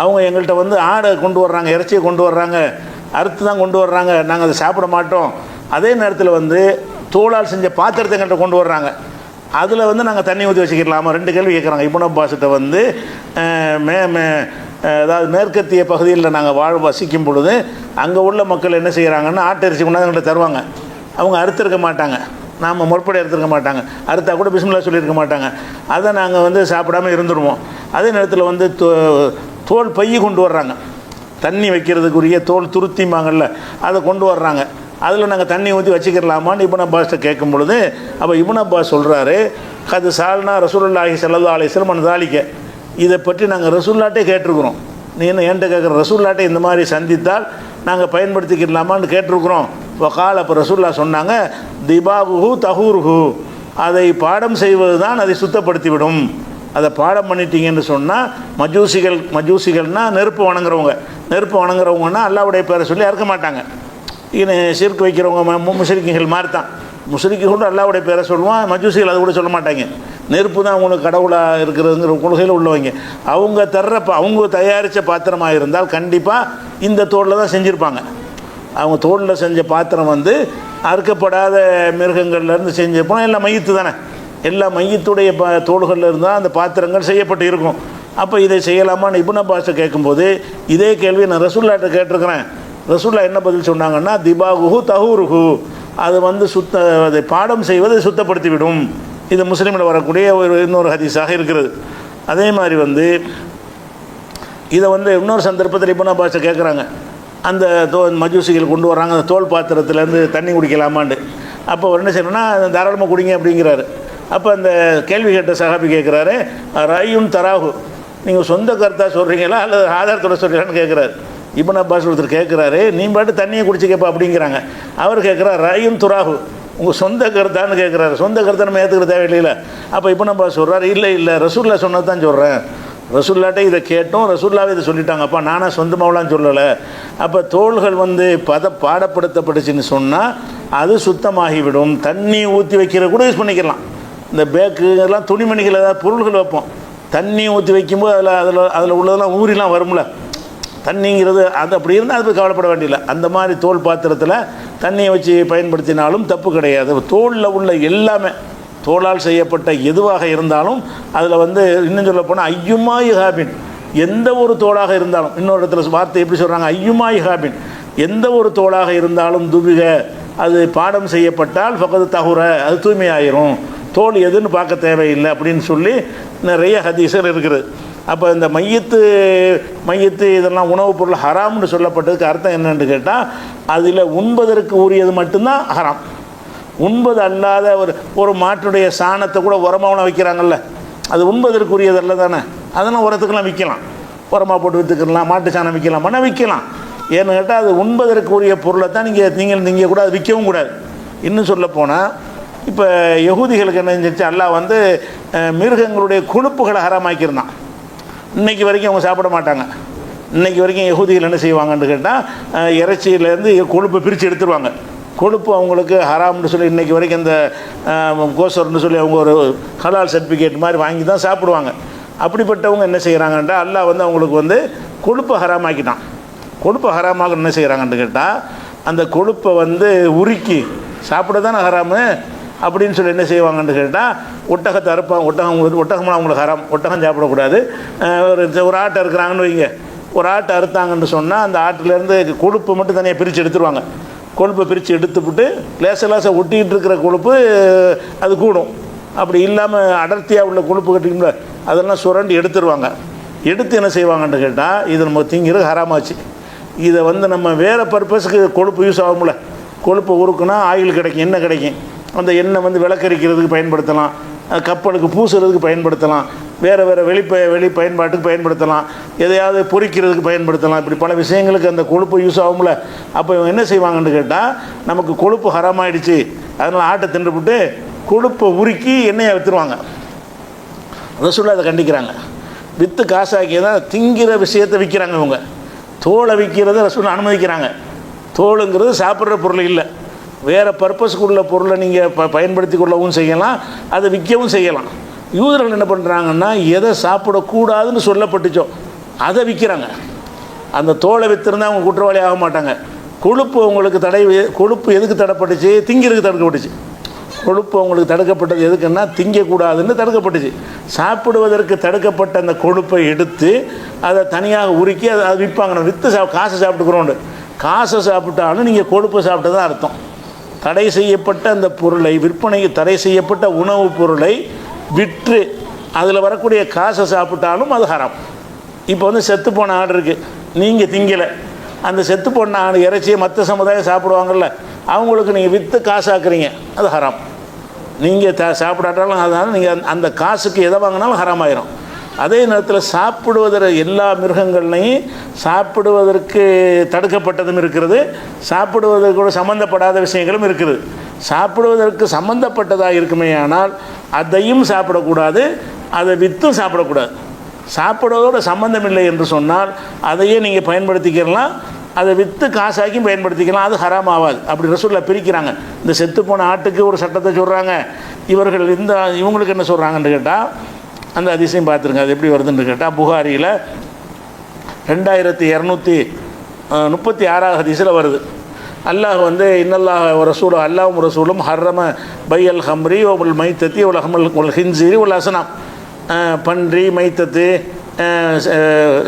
அவங்க எங்கள்கிட்ட வந்து ஆடை கொண்டு வர்றாங்க, இறைச்சியை கொண்டு வர்றாங்க, அறுத்து தான் கொண்டு வர்றாங்க, நாங்கள் அதை சாப்பிட மாட்டோம். அதே நேரத்தில் வந்து தோளால் செஞ்ச பாத்திரத்தை எங்கள்கிட்ட கொண்டு வர்றாங்க, அதில் வந்து நாங்கள் தண்ணி ஊற்றி வச்சுக்கலாமா? 2 கேள்வி கேட்குறாங்க. இப்னு அப்பாஸ்கிட்ட வந்து அதாவது மேற்கத்திய பகுதியில் நாங்கள் வசிக்கும் பொழுது அங்கே உள்ள மக்கள் என்ன செய்கிறாங்கன்னா, ஆட்டரிசி கொண்டாந்து எங்கள்கிட்ட தருவாங்க. அவங்க அறுத்திருக்க மாட்டாங்க, நாம் முற்படி எடுத்துருக்க மாட்டாங்க, அறுத்தா கூட பிஸ்மில்லா சொல்லியிருக்க மாட்டாங்க. அதை நாங்கள் வந்து சாப்பிடாமல் இருந்துடுவோம். அதே நேரத்தில் வந்து தோல் பையை கொண்டு வர்றாங்க, தண்ணி வைக்கிறதுக்குரிய தோல் துருத்திமாங்கல்ல, அதை கொண்டு வர்றாங்க. அதில் நாங்கள் தண்ணி ஊற்றி வச்சுக்கலாமான்னு இப்னு அப்பாஸ்கிட்ட கேட்கும் பொழுது, அப்போ இப்னு அப்பாஸ் சொல்கிறாரு, அது சால்னா ரசூலுல்லாஹி ஸல்லல்லாஹு அலைஹி வஸல்லம் அன்தாலிக்க, இதை பற்றி நாங்கள் ரசூலுல்லாஹ்ட்டே கேட்டிருக்கிறோம். நீ என்ன என்கிட்ட கேட்குற, ரசூலுல்லாஹ்ட்டே இந்த மாதிரி சந்தித்தால் நாங்கள் பயன்படுத்திக்கலாமான்னு கேட்டிருக்கிறோம். வகால், அப்போ ரசூலுல்லாஹ் சொன்னாங்க, திபாகுஹு தஹூருஹு, அதை பாடம் செய்வது தான் அதை சுத்தப்படுத்திவிடும். அதை பாடம் பண்ணிட்டீங்கன்னு சொன்னால் மஜூசிகள்னால் நெருப்பு வணங்குறவங்கன்னா அல்லாஹ்வுடைய பேரை சொல்லி அறுக்க மாட்டாங்க. ஷிர்க் வைக்கிறவங்க முஷ்ரிக்குகள் மாதிரி தான். முஷ்ரிக்குகள் அல்லாஹ்வுடைய பேரை சொல்லுவான், மஜூசிகள் அது கூட சொல்ல மாட்டாங்க. நெருப்பு தான் அவங்களுக்கு கடவுளாக இருக்கிறதுங்கிற கொள்கையில் உள்ளவங்க. அவங்க தயாரித்த பாத்திரமாக இருந்தால் கண்டிப்பாக இந்த தோளில் தான் செஞ்சுருப்பாங்க. அவங்க தோளில் செஞ்ச பாத்திரம் வந்து அறுக்கப்படாத மிருகங்கள்லேருந்து செஞ்சப்போ எல்லாம் மையத்து தானே, எல்லா மையத்துடைய தோள்களில் இருந்தால் அந்த பாத்திரங்கள் செய்யப்பட்டு இருக்கும். அப்போ இதை செய்யலாமான்னு இப்னு அப்பாஸை கேட்கும்போது இதே கேள்வி நான் ரசூல்லாட்ட கேட்டிருக்கிறேன். ரசூல்லா என்ன பதில் சொன்னாங்கன்னா, திபாகுஹு தஹூருஹு, அது வந்து அதை பாடம் செய்வது சுத்தப்படுத்திவிடும். இது முஸ்லீமில் வரக்கூடிய இன்னொரு ஹதீஸாக இருக்கிறது. அதே மாதிரி வந்து இதை வந்து இன்னொரு சந்தர்ப்பத்தில் இப்னு அப்பாஸை கேட்குறாங்க, அந்த மஜூசிகள் கொண்டு வர்றாங்க அந்த தோல் பாத்திரத்துலேருந்து தண்ணி குடிக்கலாமான்னு. அப்போ என்ன செய்யணும்னா தாராளமாக குடிங்க அப்படிங்கிறாரு. அப்போ அந்த கேள்வி கேட்ட சஹாபி கேட்குறாரு, ரயுன் தராஹு, நீங்கள் சொந்த கருத்தாக சொல்கிறீங்களா அல்லது ஆதாரத்தோட சொல்கிறீங்களான்னு கேட்குறாரு. இப்னு அப்பாஸ் ஒருத்தர் கேட்குறாரு, நீ பாட்டு தண்ணியை குடிச்சிக்கப்பா அப்படிங்கிறாங்க. அவர் கேட்குறாரு, ரயுன் துராஹு, உங்கள் சொந்த கருத்தான்னு கேட்குறாரு. சொந்த கருத்தை நம்ம ஏற்றுக்கிற தேவையில்லை. அப்போ இப்னு அப்பாஸ் சொல்கிறார், இல்லை ரசூல்லா சொன்னது தான் சொல்கிறேன். ரசூல்லாட்டே இதை கேட்டோம், ரசூல்லாவே இதை சொல்லிட்டாங்கப்பா, நானாக சொந்தமாகலாம் சொல்லலை. அப்போ தோள்கள் வந்து பாடப்படுத்தப்பட்டுச்சுன்னு சொன்னால் அது சுத்தமாகிவிடும். தண்ணி ஊற்றி வைக்கிற கூட யூஸ் பண்ணிக்கலாம். இந்த பேக்கு இதெல்லாம் துணிமணிகள் ஏதாவது பொருள்கள் வைப்போம், தண்ணி ஊற்றி வைக்கும்போது அதில் உள்ளதெல்லாம் ஊறிலாம் வரும்ல, தண்ணிங்கிறது அது அப்படி இருந்தால் அது கவலைப்பட வேண்டியதில்லை. அந்த மாதிரி தோல் பாத்திரத்தில் தண்ணியை வச்சு பயன்படுத்தினாலும் தப்பு கிடையாது. தோலில் உள்ள எல்லாமே தோளால் செய்யப்பட்ட எதுவாக இருந்தாலும் அதில் வந்து இன்னும் சொல்ல போனால் ஐயுமாய் ஹாபின், எந்த ஒரு தோளாக இருந்தாலும், இன்னொரு இடத்துல வார்த்தை எப்படி சொல்கிறாங்க, ஐயுமாய் ஹாபின், எந்த ஒரு தோளாக இருந்தாலும் துபிக, அது பாடம் செய்யப்பட்டால் ஃபகது தஹுர, அது தூய்மையாயிரும், தோல் எதுன்னு பார்க்க தேவையில்லை அப்படின்னு சொல்லி நிறைய ஹதீஸர் இருக்குது. அப்போ இந்த மையத்து இதெல்லாம் உணவுப் பொருள் ஹராம்னு சொல்லப்பட்டதுக்கு அர்த்தம் என்னன்னு கேட்டால், அதில் உண்பதற்கு உரியது மட்டும்தான் ஹராம். உண்பது அல்லாத ஒரு மாட்டுடைய சாணத்தை கூட உரமாவெலாம் வைக்கிறாங்கல்ல, அது உண்பதற்குரியதல்ல தானே, அதெல்லாம் உரத்துக்கெல்லாம் விற்கலாம், உரமாக போட்டு விற்றுக்கலாம், மாட்டு சாணம் விற்கலாமான்னா விற்கலாம். ஏன்னு கேட்டால் அது உண்பதற்குரிய பொருளை தான் நீங்கள் கூட அது விற்கவும் கூடாது. இன்னும் சொல்ல போனால் இப்போ யகூதிகளுக்கு என்ன செஞ்சு அல்லாஹ் வந்து மிருகங்களுடைய கொழுப்புகளை ஹராமாக்கியிருந்தான். இன்றைக்கி வரைக்கும் அவங்க சாப்பிட மாட்டாங்க. இன்றைக்கி வரைக்கும் யகூதிகள் என்ன செய்வாங்கன்னு கேட்டால் இறைச்சியிலேருந்து கொழுப்பை பிரித்து எடுத்துருவாங்க. கொழுப்பு அவங்களுக்கு ஹராம்னு சொல்லி இன்றைக்கி வரைக்கும் இந்த கோசர்னு சொல்லி அவங்க ஒரு ஹலால் சர்டிஃபிகேட் மாதிரி வாங்கி தான் சாப்பிடுவாங்க. அப்படிப்பட்டவங்க என்ன செய்கிறாங்கன்றால் அல்லாஹ் வந்து அவங்களுக்கு வந்து கொழுப்பை ஹராமாக்கிட்டான். கொழுப்பை ஹராமாக என்ன செய்கிறாங்கன்னு கேட்டால், அந்த கொழுப்பை வந்து உருக்கி சாப்பிட தானே ஹராமு அப்படின்னு சொல்லி என்ன செய்வாங்கன்னு கேட்டால், ஒட்டகத்தை அறுப்பாங்க. ஒட்டகம்லாம் அவங்களுக்கு ஹராம், ஒட்டகம் சாப்பிடக்கூடாது. ஒரு ஆட்டை இருக்கிறாங்கன்னு வைங்க, ஒரு ஆட்டை அறுத்தாங்கன்னு சொன்னால் அந்த ஆட்டிலேருந்து கொழுப்பு மட்டும் தனியாக பிரித்து எடுத்துருவாங்க. கொழுப்பை பிரித்து எடுத்துவிட்டு லேசாக ஒட்டிக்கிட்டு இருக்கிற கொழுப்பு அது கூடும். அப்படி இல்லாமல் அடர்த்தியாக உள்ள கொழுப்பு கட்டிக்கல அதெல்லாம் சுரண்டி எடுத்துருவாங்க. எடுத்து என்ன செய்வாங்கன்னு கேட்டால், இது நம்ம திங்கிறது ஹராமாச்சு. இதை வந்து நம்ம வேறு பர்பஸுக்கு கொழுப்பு யூஸ் ஆகும்ல, கொழுப்பு உருக்குனா ஆயில் கிடைக்கும், எண்ணெய் கிடைக்கும். அந்த எண்ணெய் வந்து விளக்கரிக்கிறதுக்கு பயன்படுத்தலாம், கப்பலுக்கு பூசுறதுக்கு பயன்படுத்தலாம், வேறு வெளி பயன்பாட்டுக்கு பயன்படுத்தலாம், எதையாவது பொரிக்கிறதுக்கு பயன்படுத்தலாம். இப்படி பல விஷயங்களுக்கு அந்த கொழுப்பு யூஸ் ஆகும்ல. அப்போ இவங்க என்ன செய்வாங்கன்னு கேட்டால், நமக்கு கொழுப்பு ஹராமாயிடுச்சு, அதனால் ஆட்டை தின்றுபிட்டு கொழுப்பை உருக்கி எண்ணெயை விற்றுருவாங்க. ரசூலுல்லாஹ் அதை கண்டிக்கிறாங்க. விற்று காசாக்கி தான் திங்கிற விஷயத்தை விற்கிறாங்க. இவங்க தோலை விற்கிறத ரசூலுல்லாஹ் அனுமதிக்கிறாங்க. தோலுங்கிறது சாப்பிட்ற பொருள் இல்லை, வேறு பர்பஸ்க்கு உள்ள பொருளை நீங்கள் பயன்படுத்தி கொள்ளவும் செய்யலாம், அதை விற்கவும் செய்யலாம். யூதர்கள் என்ன பண்ணுறாங்கன்னா, எதை சாப்பிடக்கூடாதுன்னு சொல்லப்பட்டுச்சோ அதை விற்கிறாங்க. அந்த தோலை விற்றுருந்தால் அவங்க குற்றவாளி ஆக மாட்டாங்க. கொழுப்பு அவங்களுக்கு கொழுப்பு எதுக்கு தடைப்பட்டுச்சு? திங்கிறதுக்கு தடுக்கப்பட்டுச்சு. கொழுப்பு அவங்களுக்கு தடுக்கப்பட்டது எதுக்குன்னா திங்கக்கூடாதுன்னு தடுக்கப்பட்டுச்சு. சாப்பிடுவதற்கு தடுக்கப்பட்ட அந்த கொழுப்பை எடுத்து அதை தனியாக உருக்கி அதை விற்பாங்க. விற்று காசை சாப்பிட்டுக்கிறோண்டு, காசை சாப்பிட்டாலும் நீங்கள் கொழுப்பை சாப்பிட்டு தான் அர்த்தம். தடை செய்யப்பட்ட அந்த பொருளை விற்பனைக்கு தடை செய்யப்பட்ட உணவுப் பொருளை விற்று அதில் வரக்கூடிய காசை சாப்பிட்டாலும் அது ஹராம். இப்போ வந்து செத்துப்போன ஆடு இருக்குது, நீங்கள் திங்கலை, அந்த செத்துப்போன ஆடு இறைச்சியை மற்ற சமுதாயம் சாப்பிடுவாங்கள்ல, அவங்களுக்கு நீங்கள் விற்று காசாக்குறீங்க, அது ஹராம். நீங்கள் சாப்பிடாட்டாலும் அதனால் நீங்கள் அந்த காசுக்கு எதை வாங்கினாலும் ஹராம் ஆயிரும். அதே நேரத்தில் சாப்பிடுவதற்கு எல்லா மிருகங்கள்லையும் சாப்பிடுவதற்கு தடுக்கப்பட்டதும் இருக்கிறது, சாப்பிடுவதற்கு சம்மந்தப்படாத விஷயங்களும் இருக்குது. சாப்பிடுவதற்கு சம்மந்தப்பட்டதாக இருக்குமே ஆனால் அதையும் சாப்பிடக்கூடாது, அதை விற்றும் சாப்பிடக்கூடாது. சாப்பிடுவதோட சம்மந்தம் இல்லை என்று சொன்னால் அதையே நீங்கள் பயன்படுத்திக்கலாம், அதை விற்று காசாக்கியும் பயன்படுத்திக்கலாம், அது ஹராம் ஆகாது. அப்படி ரசூலுல்லாஹ் பிரிக்கிறாங்க. இந்த செத்துப்போன ஆட்டுக்கு ஒரு சட்டத்தை சொல்கிறாங்க, இவங்களுக்கு என்ன சொல்கிறாங்கன்னு கேட்டால், அந்த அதிசயம் பார்த்துருங்க, அது எப்படி வருதுன்னு கேட்டால், புகாரியில் 2236 ஹதீஸில் வருது. அல்லாஹ் வந்து இன்னல்லாஹ் ரசூலும் அல்லாஹும் ரசூலும் ஹர்ரம பையல் ஹம்ரி ஒல் மைத்தத்தி ஒல் ஹமல் ஒல் ஹின்சீரி ஒல் அசனாம், பன்றி மைத்தத்து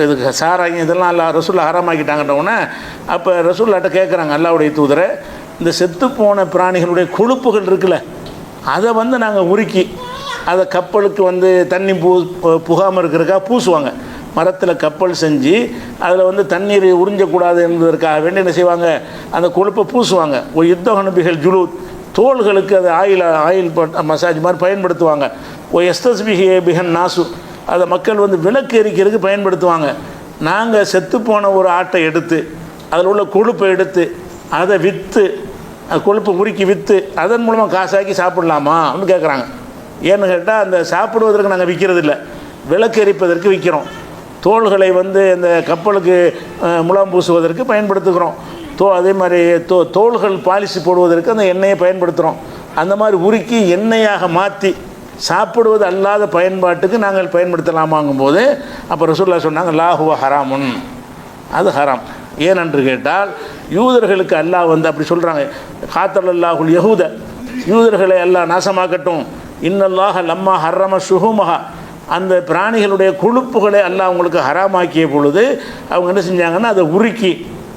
இதுக்கு சாராயம் இதெல்லாம் அல்லா ரசூல்லா ஹராமாக்கிட்டாங்கன்றவுடனே அப்போ ரசூல்லாட்ட கேட்குறாங்க, அல்லாவுடைய தூதரை, இந்த செத்துப்போன பிராணிகளுடைய கொழுப்புகள் இருக்குல்ல, அதை வந்து நாங்கள் உருக்கி அதை கப்பலுக்கு வந்து தண்ணி புகாமல் இருக்கிறதுக்காக பூசுவாங்க. மரத்தில் கப்பல் செஞ்சு அதில் வந்து தண்ணீர் உறிஞ்சக்கூடாது என்பதற்காக வேண்டி என்ன செய்வாங்க, அந்த கொழுப்பை பூசுவாங்க. ஒரு யுத்தகனுபிகள் ஜுலு தோள்களுக்கு அது ஆயில் மசாஜ் மாதிரி பயன்படுத்துவாங்க. ஓ பிஹன் நாசு அதை மக்கள் வந்து விளக்கு எரிக்கிறதுக்கு பயன்படுத்துவாங்க. நாங்கள் செத்துப்போன ஒரு ஆட்டை எடுத்து அதில் உள்ள கொழுப்பை எடுத்து அதை விற்று அது கொழுப்பை உருக்கி விற்று அதன் மூலமாக காசாக்கி சாப்பிடலாமா அப்படின்னு கேட்குறாங்க. ஏன்னு கேட்டால் அந்த சாப்பிடுவதற்கு நாங்கள் விற்கிறது இல்லை, விளக்கு எரிப்பதற்கு விற்கிறோம். தோள்களை வந்து இந்த கப்பலுக்கு முலாம் பூசுவதற்கு பயன்படுத்துகிறோம். அதே மாதிரி தோள்கள் பாலிசி போடுவதற்கு அந்த எண்ணெயை பயன்படுத்துகிறோம். அந்த மாதிரி உருக்கி எண்ணெயாக மாற்றி சாப்பிடுவது அல்லாத பயன்பாட்டுக்கு நாங்கள் பயன்படுத்தலாமாங்கும் போது அப்போ ரசூலுல்லாஹ் சொன்னாங்க, லாஹுவ ஹராமுன், அது ஹராம். ஏனென்று கேட்டால் யூதர்களுக்கு அல்லாஹ் வந்து அப்படி சொல்கிறாங்க, காத்தல்லாஹுல் யஹூத, யூதர்களை அல்லாஹ் நாசமாக்கட்டும், இன்னல்லாஹ லம்மா ஹர்ரம ஷுஹூமஹா, அந்த பிராணிகளுடைய கொழுப்புகளை அல்லாஹ் அவங்களுக்கு ஹராமாக்கிய பொழுது அவங்க என்ன செஞ்சாங்கன்னா அதை உருக்கி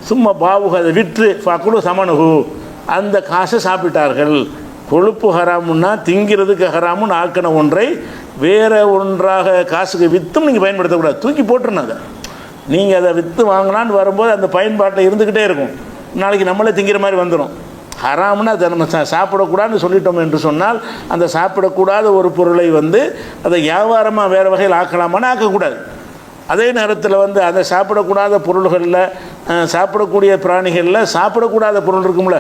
சும்மா பாவுக அதை விற்று ஃபக்குலு சமனுகு, அந்த காசை சாப்பிட்டார்கள். கொழுப்பு ஹராமுன்னா திங்கிறதுக்கு ஹராமுன்னு ஆக்கின ஒன்றை வேறு ஒன்றாக காசுக்கு விற்றும் நீங்கள் பயன்படுத்தக்கூடாது, தூக்கி போட்டுருணும். அதை நீங்கள் அதை விற்று வாங்கலான்னு வரும்போது அந்த பயன்பாட்டை இருந்துக்கிட்டே இருக்கும். நாளைக்கு நம்மளே திங்கிற மாதிரி வந்துடும். ஹராம்னா அதை நம்ம சாப்பிடக்கூடாதுன்னு சொல்லிட்டோம் என்று சொன்னால் அந்த சாப்பிடக்கூடாத ஒரு பொருளை வந்து அதை வியாபாரமாக வேறு வகையில் ஆக்கலாமான்னு ஆக்கக்கூடாது. அதே நேரத்தில் வந்து அதை சாப்பிடக்கூடாத பொருள்களில் சாப்பிடக்கூடிய பிராணிகளில் சாப்பிடக்கூடாத பொருள் இருக்கும்ல,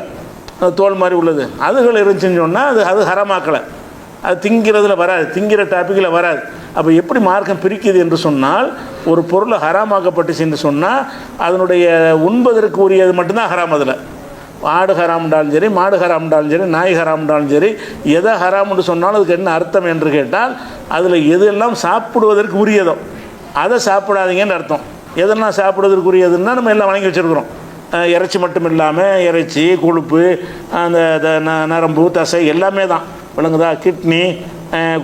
தோல் மாதிரி உள்ளது, அதுகள் இருந்துச்சுன்னு சொன்னால் அது ஹராமாக்கலை, அது திங்கிறதுல வராது, திங்கிற டாப்பிக்கில் வராது. அப்போ எப்படி மார்க்கம் பிரிக்குது என்று சொன்னால், ஒரு பொருளை ஹராமாக்கப்பட்டுச்சு என்று சொன்னால் அதனுடைய உண்பதற்கு உரியது மட்டும்தான் ஹராம். அதில் ஆடு ஹராம்ன்றாலும் சரி, மாடு ஹராம்ன்றாலும் சரி, நாய் ஹராம்ன்றாலும் சரி, எதை ஹராம்னு சொன்னாலும் அதுக்கு என்ன அர்த்தம் என்று கேட்டால் அதில் எதெல்லாம் சாப்பிடுவதற்கு உரியதோ அதை சாப்பிடாதீங்கன்னு அர்த்தம். எதெல்லாம் சாப்பிடுவதற்கு உரியதுன்னா நம்ம எல்லாம் வணங்கி வச்சுருக்குறோம். இறைச்சி மட்டும் இல்லாமல் இறைச்சி, கொழுப்பு, அந்த நரம்பு, தசை எல்லாமே தான் விளங்குதா. கிட்னி,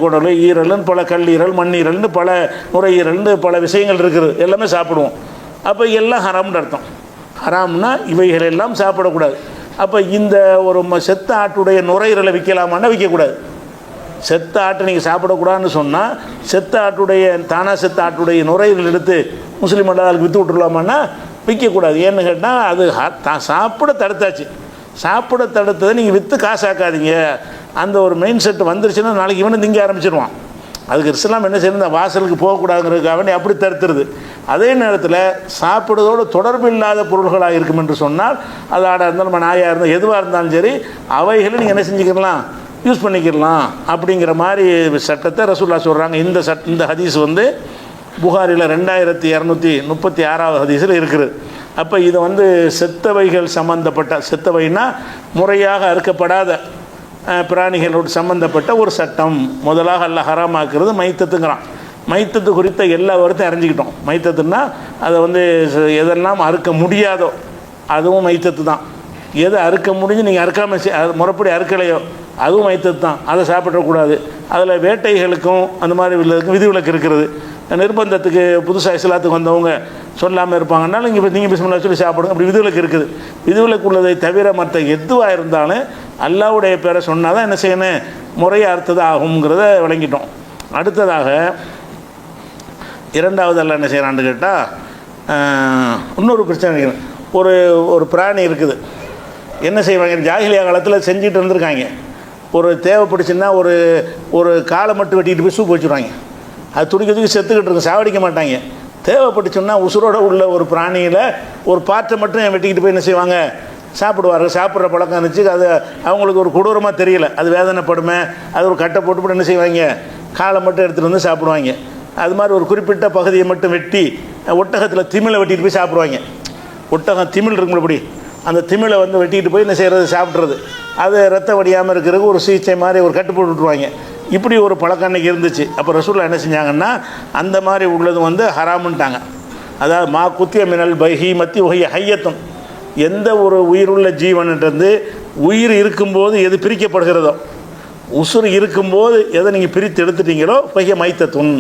குடல், ஈரல்னு பல, கல்லீரல், மண்ணீரல்னு பல, நுரையீரல்னு பல விஷயங்கள் இருக்குது, எல்லாமே சாப்பிடுவோம். அப்போ எல்லாம் ஹராம்னு அர்த்தம். ஹராம்னா இவைகள் எல்லாம் சாப்பிடக்கூடாது. அப்போ இந்த ஒரு செத்த ஆட்டுடைய நுரையீரலை விற்கலாமான்னா விற்கக்கூடாது. செத்த ஆட்டை நீங்கள் சாப்பிடக்கூடாதுன்னு சொன்னால் செத்த ஆட்டுடைய செத்த ஆட்டுடைய நுரையீரல் எடுத்து முஸ்லீம் அல்லாதவர்களுக்கு விற்று விட்டுருலாமான்னா விற்கக்கூடாது. ஏன்னு கேட்டால் அது சாப்பிட தடுத்தாச்சு. சாப்பிட தடுத்ததை நீங்கள் விற்று காசாக்காதீங்க. அந்த ஒரு மெயின் செட்டு வந்துருச்சுன்னா நாளைக்கு இவனை திங்க ஆரம்பிச்சிடுவான். அதுக்கு இஸ்லாம் என்ன செய்யணும், இந்த வாசலுக்கு போகக்கூடாதுங்கிறதுக்காக வேண்டி அப்படி தடுத்துருது. அதே நேரத்தில் சாப்பிடுவதோடு தொடர்பு இல்லாத பொருள்களாக இருக்கும் என்று சொன்னால், அது ஆடாக இருந்தாலும் நாயாக இருந்தால் எதுவாக இருந்தாலும் சரி, அவைகளை நீங்கள் என்ன செஞ்சுக்கலாம், யூஸ் பண்ணிக்கிடலாம். அப்படிங்கிற மாதிரி சட்டத்தை ரசூலுல்லாஹ் சொல்கிறாங்க. இந்த ஹதீஸ் வந்து புகாரில் 2236 ஹதீஸில் இருக்குது. அப்போ இதை வந்து செத்தவைகள் சம்பந்தப்பட்ட, செத்தவைனா முறையாக அறுக்கப்படாத பிராணிகளோடு சம்பந்தப்பட்ட ஒரு சட்டம். முதலாக அல்லாஹ் ஹராமாக்குறது மைத்தத்துங்கிறான். மைத்தத்து குறித்த எல்லா வருத்தையும் அறிஞ்சிக்கிட்டோம். மைத்தத்துன்னா அதை வந்து எதெல்லாம் அறுக்க முடியாதோ அதுவும் மைத்தத்து தான். எதை அறுக்க முடிஞ்சு நீங்கள் அறுக்காமல் முறைப்படி அறுக்கலையோ அதுவும் மைத்தத்து தான், அதை சாப்பிடக்கூடாது. அதில் வேட்டைகளுக்கும் அந்த மாதிரி உள்ளதுக்கும் விதிவிலக்கு இருக்கிறது. நிர்பந்தத்துக்கு புதுசாக இஸ்லாத்துக்கு வந்தவங்க சொல்லாமல் இருப்பாங்கன்னாலும் நீங்கள் பிஸ்மில்லா சொல்லி சாப்பிடுங்க, அப்படி விதிவிலக்கு இருக்குது. விதிவிலக்கு உள்ளதை தவிர மற்ற எதுவாக இருந்தாலும் அல்லாஹ்வுடைய பேரை சொன்னால் தான் என்ன செய்யணும், முறையாக அறுத்தது ஆகுங்கிறத விளங்கிட்டோம். அடுத்ததாக இரண்டாவது அல்லாஹ் என்ன செய்கிறான்னு கேட்டால் இன்னொரு பிரச்சனை. ஒரு பிராணி இருக்குது, என்ன செய்வாங்க, ஜாஹிலியா காலத்தில் செஞ்சுட்டு இருந்திருக்காங்க. ஒரு தேவைப்படுச்சுன்னா ஒரு காலை மட்டும் வெட்டிக்கிட்டு போய் சூப் வச்சுருவாங்க. அது துடிக்கிறதுக்கு செத்துக்கிட்டு இருக்கும், சாவடிக்க மாட்டாங்க. தேவைப்பட்டுச்சுன்னா உசுரோடு உள்ள ஒரு பிராணியில் ஒரு பாற்றை மட்டும் வெட்டிக்கிட்டு போய் என்ன செய்வாங்க, சாப்பிடுவார்கள். சாப்பிட்ற பழக்கம் இருந்துச்சு. அது அவங்களுக்கு ஒரு கொடூரமாக தெரியல, அது வேதனைப்படுமே, அது ஒரு கட்டை போட்டு என்ன செய்வாங்க, காலை மட்டும் எடுத்துகிட்டு வந்து சாப்பிடுவாங்க. அது மாதிரி ஒரு குறிப்பிட்ட பகுதியை மட்டும் வெட்டி ஒட்டகத்தில் திமிழை வெட்டிட்டு போய் சாப்பிடுவாங்க. ஒட்டகம் திமிழ் இருக்கும்போது அப்படி அந்த திமிழை வந்து வெட்டிக்கிட்டு போய் என்ன செய்கிறது, சாப்பிட்றது. அது ரத்தம் வடியாமல் இருக்கிறதுக்கு ஒரு சிகிச்சை மாதிரி ஒரு கட்டு போட்டு விட்ருவாங்க. இப்படி ஒரு பழக்கம் அன்றைக்கி இருந்துச்சு. அப்போ ரசூலுல்லாஹ் என்ன செஞ்சாங்கன்னா அந்த மாதிரி உள்ளது வந்து ஹராமுன்ட்டாங்க. அதாவது மா குத்திய மினல் பஹி மத்தி ஒஹிய ஹையத்தும், எந்த ஒரு உயிருள்ள ஜீவன்ன்றது உயிர் இருக்கும்போது எது பிரிக்கப்படுகிறதோ, உசுறு இருக்கும்போது எதை நீங்கள் பிரித்து எடுத்துட்டீங்களோ பஹிய மைத்தத்துன்,